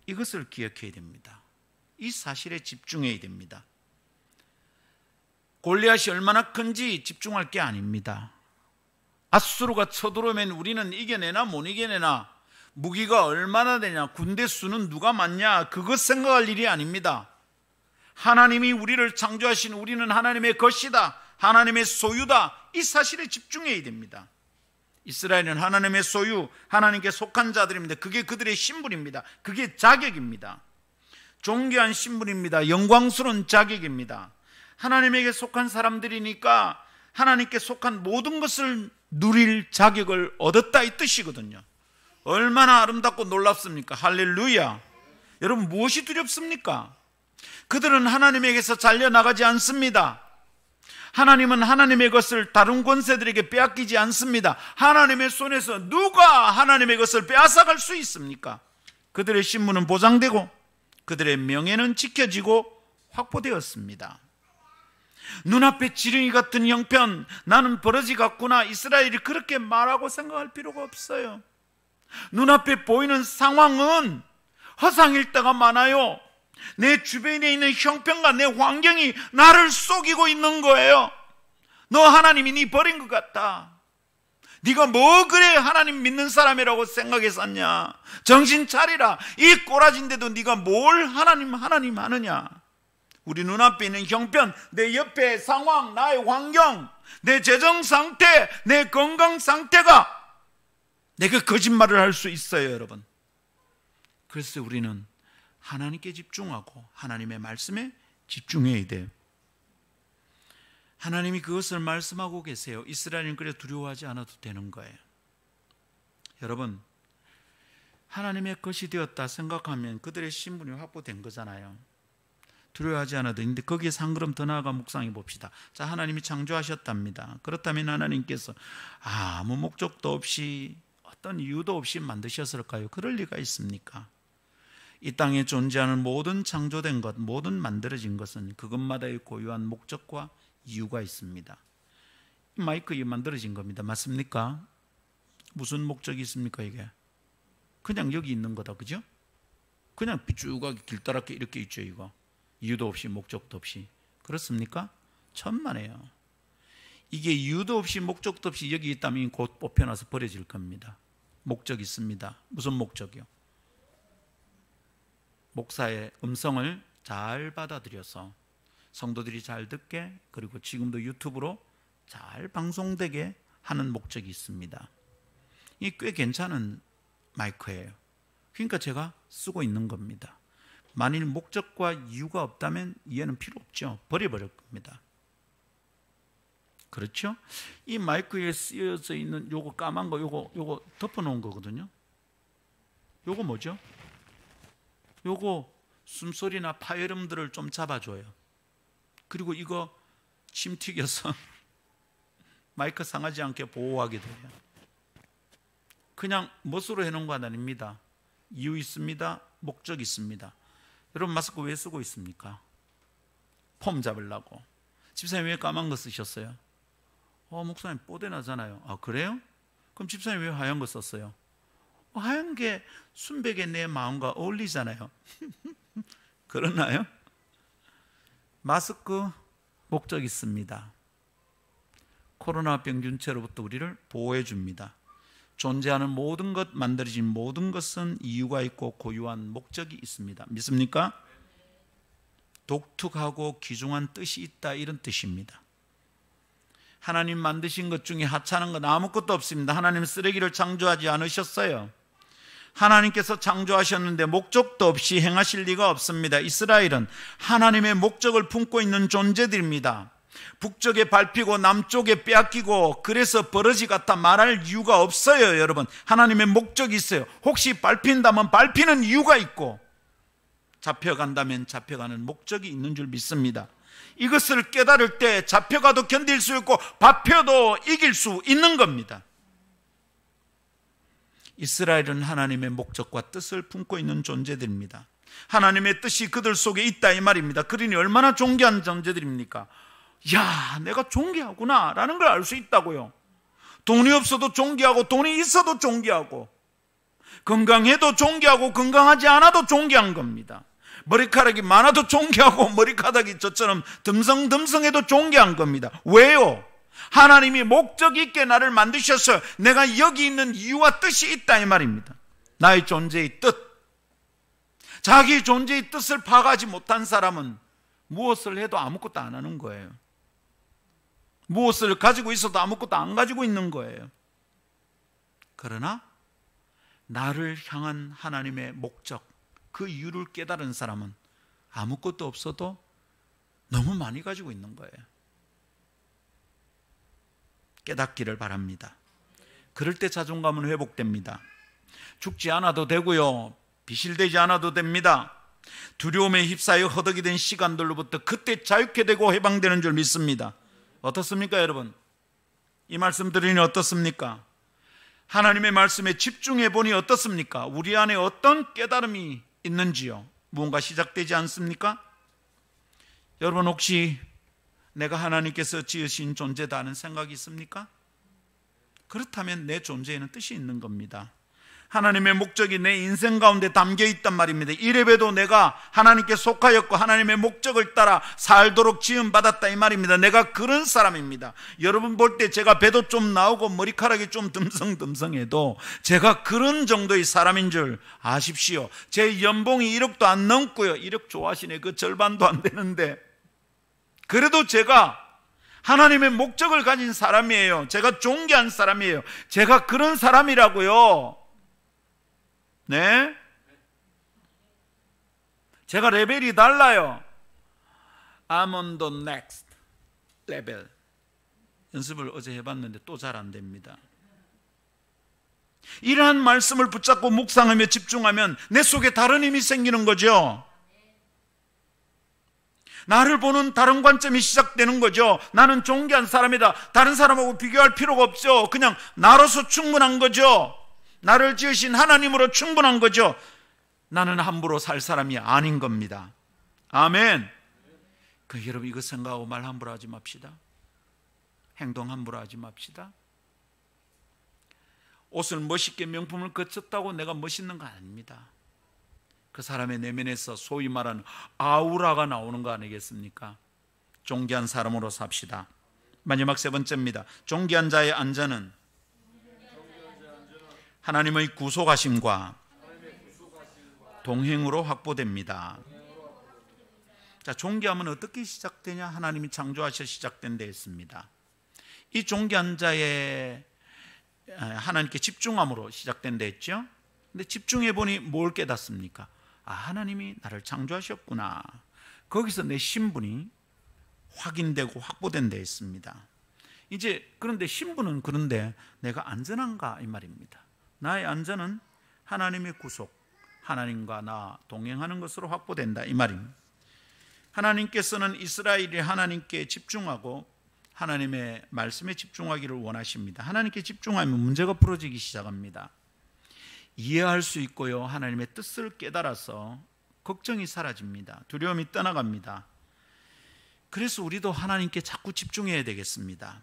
이것을 기억해야 됩니다. 이 사실에 집중해야 됩니다. 골리앗이 얼마나 큰지 집중할 게 아닙니다. 아수르가 쳐들어오면 우리는 이겨내나 못 이겨내나, 무기가 얼마나 되냐, 군대 수는 누가 많냐, 그것 생각할 일이 아닙니다. 하나님이 우리를 창조하신 우리는 하나님의 것이다, 하나님의 소유다, 이 사실에 집중해야 됩니다. 이스라엘은 하나님의 소유, 하나님께 속한 자들입니다. 그게 그들의 신분입니다. 그게 자격입니다. 존귀한 신분입니다. 영광스러운 자격입니다. 하나님에게 속한 사람들이니까 하나님께 속한 모든 것을 누릴 자격을 얻었다, 이 뜻이거든요. 얼마나 아름답고 놀랍습니까? 할렐루야. 여러분, 무엇이 두렵습니까? 그들은 하나님에게서 잘려나가지 않습니다. 하나님은 하나님의 것을 다른 권세들에게 빼앗기지 않습니다. 하나님의 손에서 누가 하나님의 것을 빼앗아갈 수 있습니까? 그들의 신분은 보장되고 그들의 명예는 지켜지고 확보되었습니다. 눈앞에 지렁이 같은 형편, 나는 버러지 같구나, 이스라엘이 그렇게 말하고 생각할 필요가 없어요. 눈앞에 보이는 상황은 허상일 때가 많아요. 내 주변에 있는 형편과 내 환경이 나를 속이고 있는 거예요. 너 하나님이 네 버린 것 같다. 네가 뭐 그래 하나님 믿는 사람이라고 생각했었냐? 정신 차리라. 이 꼬라진데도 네가 뭘 하나님 하느냐? 우리 눈앞에 있는 형편, 내 옆에 상황, 나의 환경, 내 재정 상태, 내 건강 상태가 내가 거짓말을 할 수 있어요, 여러분. 그래서 우리는 하나님께 집중하고 하나님의 말씀에 집중해야 돼요. 하나님이 그것을 말씀하고 계세요. 이스라엘은 그래 두려워하지 않아도 되는 거예요. 여러분, 하나님의 것이 되었다 생각하면 그들의 신분이 확보된 거잖아요. 두려워하지 않아도 되는데, 거기에서 한 걸음 더 나아가 묵상해 봅시다. 자, 하나님이 창조하셨답니다. 그렇다면 하나님께서 아무 목적도 없이 어떤 이유도 없이 만드셨을까요? 그럴 리가 있습니까? 이 땅에 존재하는 모든 창조된 것, 모든 만들어진 것은 그것마다의 고유한 목적과 이유가 있습니다. 이 마이크 이 만들어진 겁니다. 맞습니까? 무슨 목적이 있습니까? 이게 그냥 여기 있는 거다, 그죠? 그냥 삐쭉하게 길다랗게 이렇게 있죠. 이거 이유도 없이 목적도 없이. 그렇습니까? 천만에요. 이게 이유도 없이 목적도 없이 여기 있다면 곧 뽑혀나서 버려질 겁니다. 목적이 있습니다. 무슨 목적이요? 목사의 음성을 잘 받아들여서 성도들이 잘 듣게, 그리고 지금도 유튜브로 잘 방송되게 하는 목적이 있습니다. 이 꽤 괜찮은 마이크예요. 그러니까 제가 쓰고 있는 겁니다. 만일 목적과 이유가 없다면 얘는 필요 없죠. 버려버릴 겁니다. 그렇죠? 이 마이크에 쓰여져 있는 요거 까만 거, 요거 덮어놓은 거거든요. 요거 뭐죠? 요거 숨소리나 파열음들을 좀 잡아줘요. 그리고 이거 침 튀겨서 마이크 상하지 않게 보호하게 돼요. 그냥 멋으로 해놓은 건 아닙니다. 이유 있습니다. 목적 있습니다. 여러분 마스크 왜 쓰고 있습니까? 폼 잡으려고. 집사님 왜 까만 거 쓰셨어요? 목사님 뽀대 나잖아요. 아 그래요? 그럼 집사님 왜 하얀 거 썼어요? 하얀 게 순백의 내 마음과 어울리잖아요. 그러나요? 마스크 목적 있습니다. 코로나 병균체로부터 우리를 보호해 줍니다. 존재하는 모든 것, 만들어진 모든 것은 이유가 있고 고유한 목적이 있습니다. 믿습니까? 독특하고 귀중한 뜻이 있다, 이런 뜻입니다. 하나님 만드신 것 중에 하찮은 건 아무것도 없습니다. 하나님 쓰레기를 창조하지 않으셨어요. 하나님께서 창조하셨는데 목적도 없이 행하실 리가 없습니다. 이스라엘은 하나님의 목적을 품고 있는 존재들입니다. 북쪽에 밟히고 남쪽에 빼앗기고 그래서 버러지 같아 말할 이유가 없어요. 여러분, 하나님의 목적이 있어요. 혹시 밟힌다면 밟히는 이유가 있고, 잡혀간다면 잡혀가는 목적이 있는 줄 믿습니다. 이것을 깨달을 때 잡혀가도 견딜 수 있고 밟혀도 이길 수 있는 겁니다. 이스라엘은 하나님의 목적과 뜻을 품고 있는 존재들입니다. 하나님의 뜻이 그들 속에 있다, 이 말입니다. 그러니 얼마나 존귀한 존재들입니까? 야, 내가 존귀하구나 라는 걸 알 수 있다고요. 돈이 없어도 존귀하고 돈이 있어도 존귀하고, 건강해도 존귀하고 건강하지 않아도 존귀한 겁니다. 머리카락이 많아도 존귀하고 머리카락이 저처럼 듬성듬성해도 존귀한 겁니다. 왜요? 하나님이 목적 있게 나를 만드셨어요. 내가 여기 있는 이유와 뜻이 있다, 이 말입니다. 나의 존재의 뜻. 자기 존재의 뜻을 파악하지 못한 사람은 무엇을 해도 아무것도 안 하는 거예요. 무엇을 가지고 있어도 아무것도 안 가지고 있는 거예요. 그러나 나를 향한 하나님의 목적, 그 이유를 깨달은 사람은 아무것도 없어도 너무 많이 가지고 있는 거예요. 깨닫기를 바랍니다. 그럴 때 자존감은 회복됩니다. 죽지 않아도 되고요, 비실되지 않아도 됩니다. 두려움에 휩싸여 허덕이 된 시간들로부터 그때 자유케 되고 해방되는 줄 믿습니다. 어떻습니까, 여러분? 이 말씀 들으니 어떻습니까? 하나님의 말씀에 집중해 보니 어떻습니까? 우리 안에 어떤 깨달음이 있는지요? 무언가 시작되지 않습니까? 여러분, 혹시 내가 하나님께서 지으신 존재다 하는 생각이 있습니까? 그렇다면 내 존재에는 뜻이 있는 겁니다. 하나님의 목적이 내 인생 가운데 담겨 있단 말입니다. 이래봬도 내가 하나님께 속하였고 하나님의 목적을 따라 살도록 지음받았다, 이 말입니다. 내가 그런 사람입니다. 여러분 볼 때 제가 배도 좀 나오고 머리카락이 좀 듬성듬성해도 제가 그런 정도의 사람인 줄 아십시오. 제 연봉이 1억도 안 넘고요, 1억 좋아하시네, 그 절반도 안 되는데 그래도 제가 하나님의 목적을 가진 사람이에요. 제가 존귀한 사람이에요. 제가 그런 사람이라고요. 네? 제가 레벨이 달라요. I'm on the next level. 연습을 어제 해봤는데 또 잘 안 됩니다. 이러한 말씀을 붙잡고 묵상하며 집중하면 내 속에 다른 힘이 생기는 거죠. 나를 보는 다른 관점이 시작되는 거죠. 나는 존귀한 사람이다. 다른 사람하고 비교할 필요가 없죠. 그냥 나로서 충분한 거죠. 나를 지으신 하나님으로 충분한 거죠. 나는 함부로 살 사람이 아닌 겁니다. 아멘. 여러분, 이거 생각하고 말 함부로 하지 맙시다. 행동 함부로 하지 맙시다. 옷을 멋있게 명품을 거쳤다고 내가 멋있는 거 아닙니다. 그 사람의 내면에서 소위 말하는 아우라가 나오는 거 아니겠습니까? 존귀한 사람으로 삽시다. 마지막 세 번째입니다. 존귀한 자의 안전은 하나님의 구속하심과 동행으로 확보됩니다. 자, 존귀함은 어떻게 시작되냐? 하나님이 창조하셔 시작된 데 있습니다. 이 존귀한 자의 하나님께 집중함으로 시작된 데 있죠. 근데 집중해 보니 뭘 깨닫습니까? 아, 하나님이 나를 창조하셨구나. 거기서 내 신분이 확인되고 확보된 데 있습니다. 이제 그런데 신분은 그런데 내가 안전한가 이 말입니다. 나의 안전은 하나님의 구속, 하나님과 나 동행하는 것으로 확보된다 이 말입니다. 하나님께서는 이스라엘이 하나님께 집중하고 하나님의 말씀에 집중하기를 원하십니다. 하나님께 집중하면 문제가 풀어지기 시작합니다. 이해할 수 있고요, 하나님의 뜻을 깨달아서 걱정이 사라집니다. 두려움이 떠나갑니다. 그래서 우리도 하나님께 자꾸 집중해야 되겠습니다.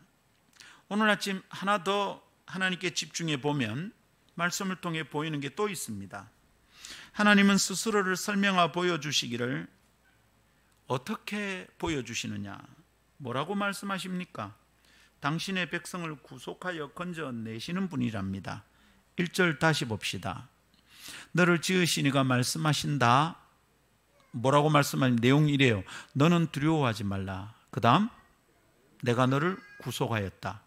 오늘 아침 하나 더 하나님께 집중해 보면 말씀을 통해 보이는 게 또 있습니다. 하나님은 스스로를 설명하여 보여주시기를 어떻게 보여주시느냐? 뭐라고 말씀하십니까? 당신의 백성을 구속하여 건져내시는 분이랍니다. 1절 다시 봅시다. 너를 지으시니가 말씀하신다. 뭐라고 말씀하는 내용이 이래요. 너는 두려워하지 말라. 그 다음 내가 너를 구속하였다.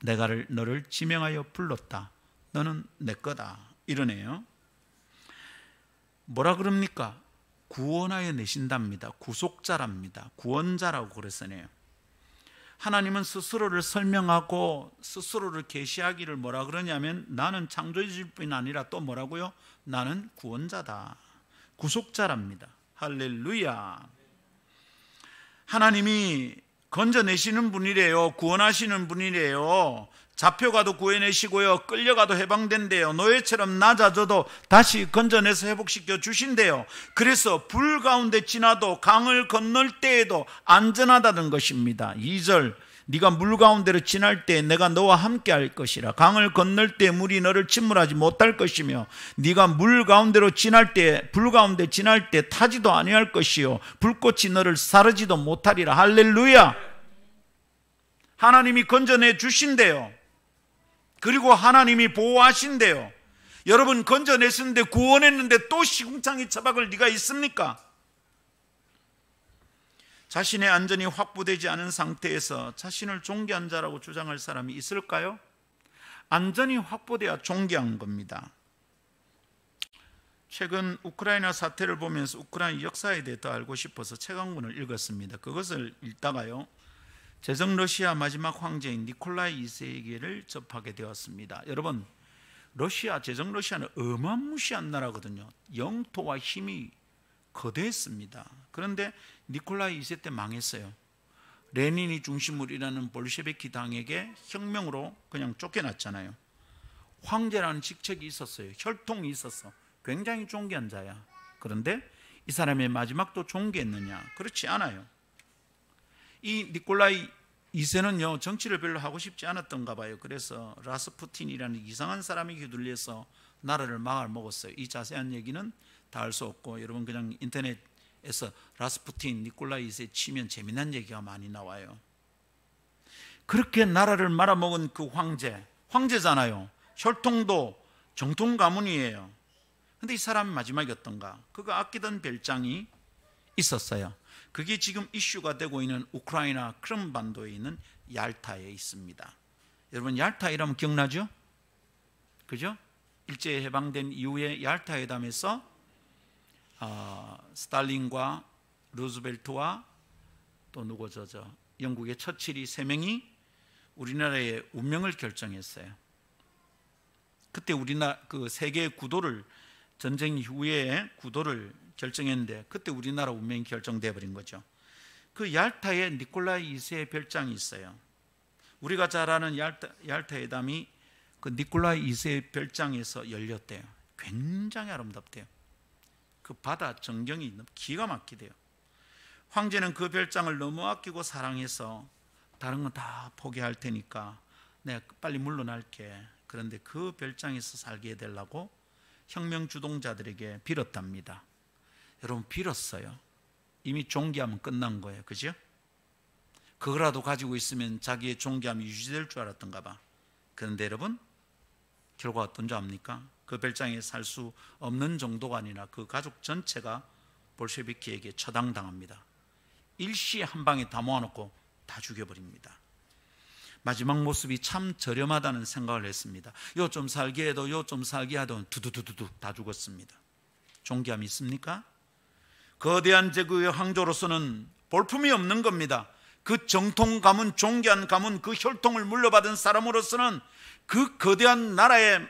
내가 너를 지명하여 불렀다. 너는 내 거다. 이러네요. 뭐라 그럽니까? 구원하여 내신답니다. 구속자랍니다. 구원자라고 그랬으네요. 하나님은 스스로를 설명하고 스스로를 계시하기를 뭐라 그러냐면 나는 창조주일 뿐 아니라 또 뭐라고요? 나는 구원자다. 구속자랍니다. 할렐루야. 하나님이 건져내시는 분이래요. 구원하시는 분이래요. 잡혀가도 구해내시고요, 끌려가도 해방된대요. 노예처럼 낮아져도 다시 건져내서 회복시켜 주신대요. 그래서 불 가운데 지나도 강을 건널 때에도 안전하다는 것입니다. 2절 네가 물 가운데로 지날 때 내가 너와 함께 할 것이라. 강을 건널 때 물이 너를 침몰하지 못할 것이며 네가 물 가운데로 지날 때, 불 가운데 지날 때 타지도 아니할 것이요 불꽃이 너를 사르지도 못하리라. 할렐루야. 하나님이 건져내 주신대요. 그리고 하나님이 보호하신대요. 여러분, 건져냈는데 구원했는데 또 시궁창에 처박을 리가 있습니까? 자신의 안전이 확보되지 않은 상태에서 자신을 존귀한 자라고 주장할 사람이 있을까요? 안전이 확보돼야 존귀한 겁니다. 최근 우크라이나 사태를 보면서 우크라이나 역사에 대해 더 알고 싶어서 책 한 권을 읽었습니다. 그것을 읽다가요, 제정 러시아 마지막 황제인 니콜라이 2세에게를 접하게 되었습니다. 여러분, 제정 러시아는 어마무시한 나라거든요. 영토와 힘이 거대했습니다. 그런데 니콜라이 2세 때 망했어요. 레닌이 중심으로 일하는 볼셰비키 당에게 혁명으로 그냥 쫓겨났잖아요. 황제라는 직책이 있었어요. 혈통이 있었어. 굉장히 존귀한 자야. 그런데 이 사람의 마지막도 존귀했느냐? 그렇지 않아요. 이 니콜라이 2세는요 정치를 별로 하고 싶지 않았던가 봐요. 그래서 라스푸틴이라는 이상한 사람이 휘둘려서 나라를 망할 먹었어요. 이 자세한 얘기는 다 알 수 없고 여러분 그냥 인터넷에서 라스푸틴, 니콜라이 2세 치면 재미난 얘기가 많이 나와요. 그렇게 나라를 말아먹은 그 황제잖아요. 혈통도 정통 가문이에요. 근데 이 사람이 마지막이었던가? 그가 아끼던 별장이 있었어요. 그게 지금 이슈가 되고 있는 우크라이나 크림반도에 있는 얄타에 있습니다. 여러분, 얄타 이러면 기억나죠? 그죠? 일제 해방된 이후에 얄타 회담에서 스탈린과 루즈벨트와 또 영국의 처칠이 세 명이 우리나라의 운명을 결정했어요. 그때 우리나라 그 세계의 구도를, 전쟁 이후에 구도를 결정했는데 그때 우리나라 운명이 결정돼 버린 거죠. 그 얄타에 니콜라이 2세의 별장이 있어요. 우리가 잘 아는 얄타 회담이 그 니콜라이 2세의 별장에서 열렸대요. 굉장히 아름답대요. 그 바다 전경이 기가 막히대요. 황제는 그 별장을 너무 아끼고 사랑해서 다른 건 다 포기할 테니까 내가 빨리 물러날게. 그런데 그 별장에서 살게 해달라고 혁명 주동자들에게 빌었답니다. 여러분, 빌었어요. 이미 존귀하면 끝난 거예요. 그죠? 그거라도 가지고 있으면 자기의 존귀함이 유지될 줄 알았던가 봐. 그런데 여러분, 결과가 어떤 줄 압니까? 그 별장에 살 수 없는 정도가 아니라 그 가족 전체가 볼셰비키에게 처당당합니다. 일시에 한 방에 다 모아놓고 다 죽여버립니다. 마지막 모습이 참 저렴하다는 생각을 했습니다. 요 좀 살게 해도 요 좀 살게 해도 두두두두두 다 죽었습니다. 존귀함이 있습니까? 거대한 제국의 황조로서는 볼품이 없는 겁니다. 그 정통 가문, 존귀한 가문, 그 혈통을 물려받은 사람으로서는 그 거대한 나라의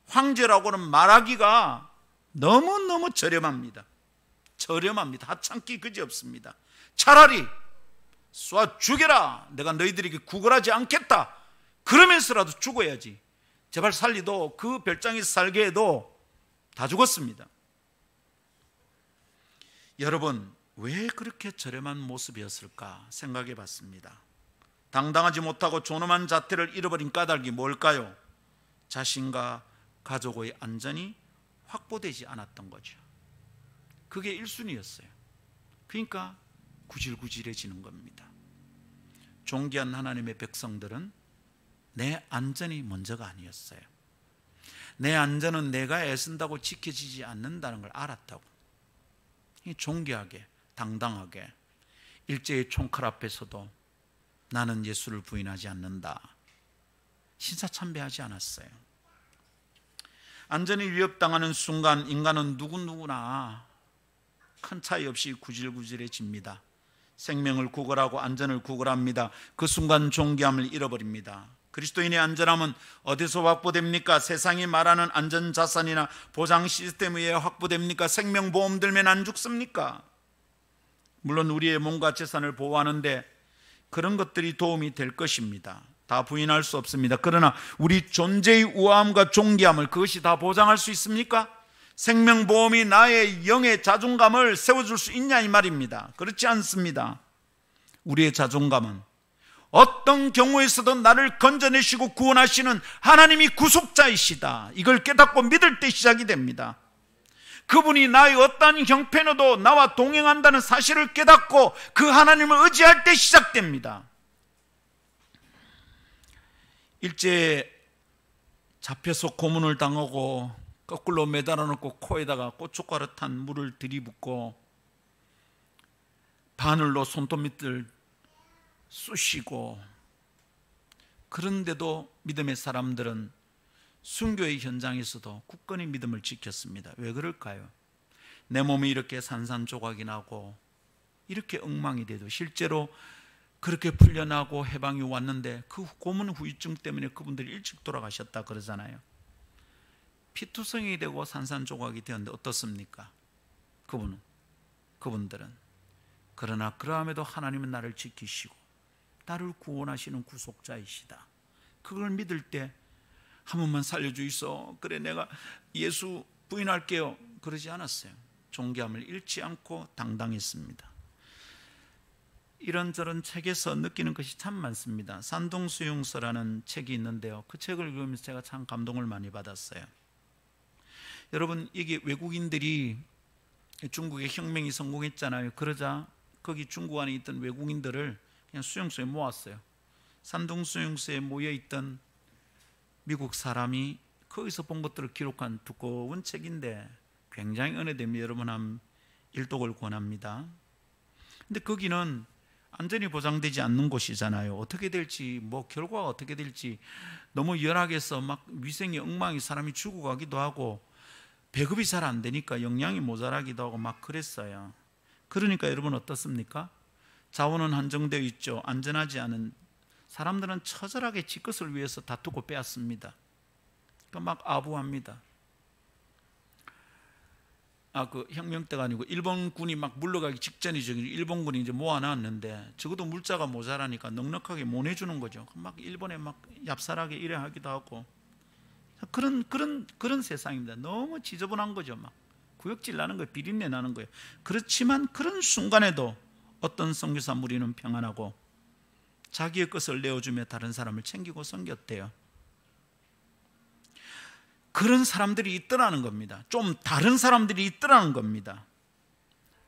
황제라고는 말하기가 너무너무 저렴합니다. 저렴합니다. 하찮기 그지없습니다. 차라리 쏴 죽여라, 내가 너희들에게 구걸하지 않겠다, 그러면서라도 죽어야지. 제발 살리도, 그 별장에서 살게 해도 다 죽었습니다. 여러분, 왜 그렇게 저렴한 모습이었을까 생각해 봤습니다. 당당하지 못하고 존엄한 자태를 잃어버린 까닭이 뭘까요? 자신과 가족의 안전이 확보되지 않았던 거죠. 그게 1순위였어요. 그러니까 구질구질해지는 겁니다. 존귀한 하나님의 백성들은 내 안전이 먼저가 아니었어요. 내 안전은 내가 애쓴다고 지켜지지 않는다는 걸 알았다고. 존귀하게, 당당하게 일제의 총칼 앞에서도 나는 예수를 부인하지 않는다, 신사참배하지 않았어요. 안전이 위협당하는 순간 인간은 누구나 큰 차이 없이 구질구질해집니다. 생명을 구걸하고 안전을 구걸합니다. 그 순간 존귀함을 잃어버립니다. 그리스도인의 안전함은 어디서 확보됩니까? 세상이 말하는 안전자산이나 보장 시스템에 의해 확보됩니까? 생명보험 들면 안 죽습니까? 물론 우리의 몸과 재산을 보호하는데 그런 것들이 도움이 될 것입니다. 다 부인할 수 없습니다. 그러나 우리 존재의 우아함과 존귀함을 그것이 다 보장할 수 있습니까? 생명보험이 나의 영의 자존감을 세워줄 수 있냐 이 말입니다. 그렇지 않습니다. 우리의 자존감은 어떤 경우에서도 나를 건져내시고 구원하시는 하나님이 구속자이시다, 이걸 깨닫고 믿을 때 시작이 됩니다. 그분이 나의 어떠한 형편에도 나와 동행한다는 사실을 깨닫고 그 하나님을 의지할 때 시작됩니다. 일제에 잡혀서 고문을 당하고 거꾸로 매달아 놓고 코에다가 고춧가루 탄 물을 들이붓고 바늘로 손톱 밑을 쑤시고, 그런데도 믿음의 사람들은 순교의 현장에서도 굳건히 믿음을 지켰습니다. 왜 그럴까요? 내 몸이 이렇게 산산조각이 나고 이렇게 엉망이 돼도 실제로 그렇게 풀려나고 해방이 왔는데 그 고문 후유증 때문에 그분들이 일찍 돌아가셨다 그러잖아요. 피투성이 되고 산산조각이 되었는데 어떻습니까? 그분들은. 그러나 그러함에도 하나님은 나를 지키시고 나를 구원하시는 구속자이시다, 그걸 믿을 때 한 번만 살려주이소, 그래 내가 예수 부인할게요, 그러지 않았어요. 존귀함을 잃지 않고 당당했습니다. 이런저런 책에서 느끼는 것이 참 많습니다. 산동수용서라는 책이 있는데요, 그 책을 읽으면서 제가 참 감동을 많이 받았어요. 여러분, 이게 외국인들이 중국의 혁명이 성공했잖아요. 그러자 거기 중국 안에 있던 외국인들을 그냥 수용소에 모았어요. 산동수용소에 모여있던 미국 사람이 거기서 본 것들을 기록한 두꺼운 책인데 굉장히 은혜됩니다. 여러분 한번 일독을 권합니다. 근데 거기는 안전이 보장되지 않는 곳이잖아요. 어떻게 될지, 결과가 어떻게 될지 너무 열악해서 막 위생이 엉망이, 사람이 죽어가기도 하고 배급이 잘 안 되니까 영양이 모자라기도 하고 막 그랬어요. 그러니까 여러분 어떻습니까? 자원은 한정되어 있죠. 안전하지 않은 사람들은 처절하게 지 것을 위해서 다투고 빼앗습니다. 그러니까 막 아부합니다. 그 혁명 때가 아니고 일본군이 막 물러가기 직전이죠. 일본군이 이제 모아놨는데 적어도 물자가 모자라니까 넉넉하게 못 내주는 거죠. 막 일본에 막 얍살하게 이래 하기도 하고 그런 세상입니다. 너무 지저분한 거죠. 막 구역질 나는 거예요. 비린내 나는 거예요. 그렇지만 그런 순간에도 어떤 선교사 무리는 평안하고 자기의 것을 내어주며 다른 사람을 챙기고 섬겼대요. 그런 사람들이 있더라는 겁니다. 좀 다른 사람들이 있더라는 겁니다.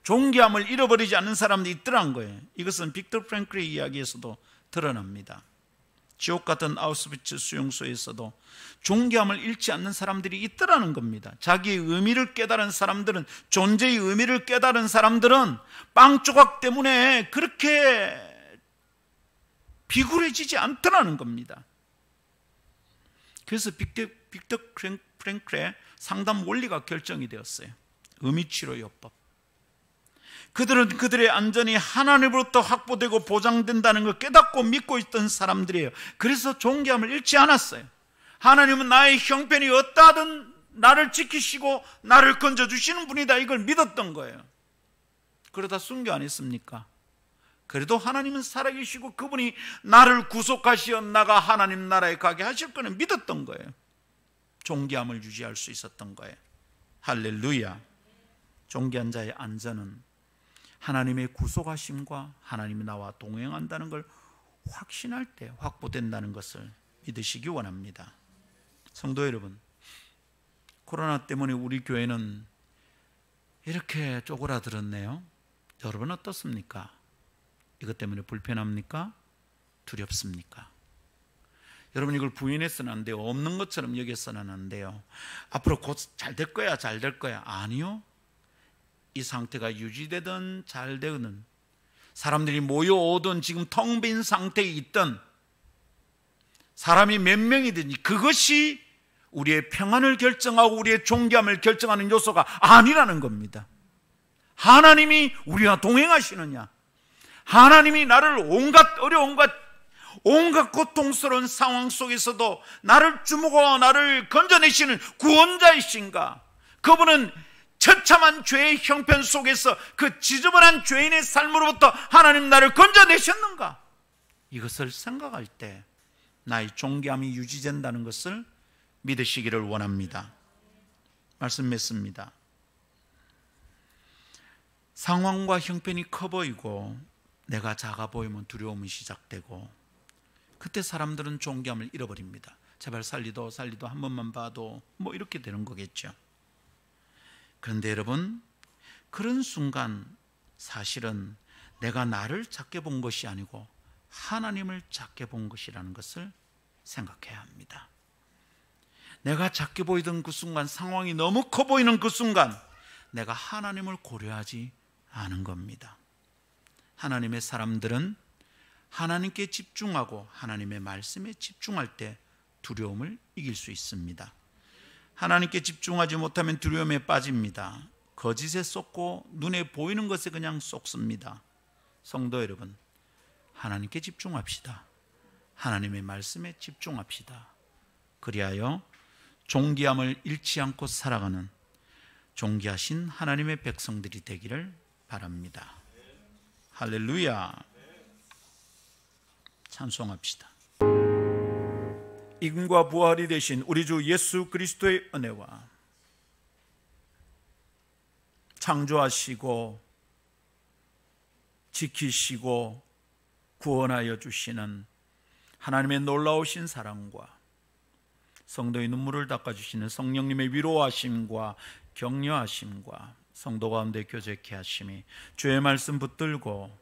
존귀함을 잃어버리지 않는 사람들이 있더란 거예요. 이것은 빅터 프랭클의 이야기에서도 드러납니다. 지옥 같은 아우슈비츠 수용소에서도 존귀함을 잃지 않는 사람들이 있더라는 겁니다. 자기의 의미를 깨달은 사람들은, 존재의 의미를 깨달은 사람들은 빵 조각 때문에 그렇게 비굴해지지 않더라는 겁니다. 그래서 빅터 프랭클의 상담 원리가 결정이 되었어요. 의미치료요법. 그들은 그들의 안전이 하나님으로부터 확보되고 보장된다는 걸 깨닫고 믿고 있던 사람들이에요. 그래서 존귀함을 잃지 않았어요. 하나님은 나의 형편이 어떠하든 나를 지키시고 나를 건져주시는 분이다, 이걸 믿었던 거예요. 그러다 순교 안 했습니까? 그래도 하나님은 살아계시고 그분이 나를 구속하시어 나가 하나님 나라에 가게 하실 거는 믿었던 거예요. 존귀함을 유지할 수 있었던 거예요. 할렐루야. 존귀한 자의 안전은 하나님의 구속하심과 하나님이 나와 동행한다는 걸 확신할 때 확보된다는 것을 믿으시기 원합니다. 성도 여러분, 코로나 때문에 우리 교회는 이렇게 쪼그라들었네요. 여러분 어떻습니까? 이것 때문에 불편합니까? 두렵습니까? 여러분, 이걸 부인해서는 안 돼요. 없는 것처럼 여겨서는 안 돼요. 앞으로 곧 잘 될 거야, 잘 될 거야. 아니요. 이 상태가 유지되든 잘 되든, 사람들이 모여오든 지금 텅 빈 상태에 있든, 사람이 몇 명이든지 그것이 우리의 평안을 결정하고 우리의 존귀함을 결정하는 요소가 아니라는 겁니다. 하나님이 우리와 동행하시느냐, 하나님이 나를 온갖 어려움과 온갖 고통스러운 상황 속에서도 나를 주무고 나를 건져내시는 구원자이신가, 그분은 처참한 죄의 형편 속에서 그 지저분한 죄인의 삶으로부터 하나님 나를 건져내셨는가, 이것을 생각할 때 나의 존귀함이 유지된다는 것을 믿으시기를 원합니다. 말씀 맺습니다. 상황과 형편이 커 보이고 내가 작아 보이면 두려움이 시작되고, 그때 사람들은 존귀함을 잃어버립니다. 제발 살리도 한 번만 봐도 뭐 이렇게 되는 거겠죠. 그런데 여러분, 그런 순간 사실은 내가 나를 작게 본 것이 아니고 하나님을 작게 본 것이라는 것을 생각해야 합니다. 내가 작게 보이던 그 순간, 상황이 너무 커 보이는 그 순간 내가 하나님을 고려하지 않은 겁니다. 하나님의 사람들은 하나님께 집중하고 하나님의 말씀에 집중할 때 두려움을 이길 수 있습니다. 하나님께 집중하지 못하면 두려움에 빠집니다. 거짓에 쏟고 눈에 보이는 것에 그냥 쏟습니다. 성도 여러분, 하나님께 집중합시다. 하나님의 말씀에 집중합시다. 그리하여 존귀함을 잃지 않고 살아가는 존귀하신 하나님의 백성들이 되기를 바랍니다. 할렐루야. 찬송합시다. 이금과 부활이 되신 우리 주 예수 그리스도의 은혜와 창조하시고 지키시고 구원하여 주시는 하나님의 놀라우신 사랑과 성도의 눈물을 닦아주시는 성령님의 위로하심과 격려하심과 성도 가운데 교제케 하심이, 주의 말씀 붙들고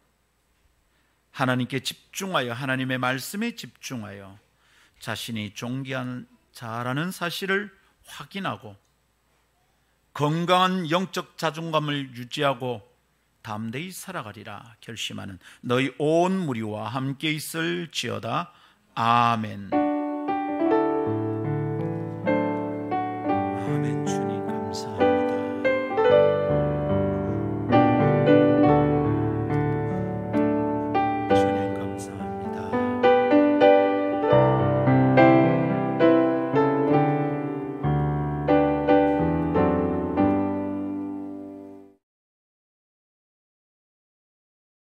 하나님께 집중하여 하나님의 말씀에 집중하여 자신이 존귀한 자라는 사실을 확인하고 건강한 영적 자존감을 유지하고 담대히 살아가리라 결심하는 너희 온 무리와 함께 있을지어다. 아멘.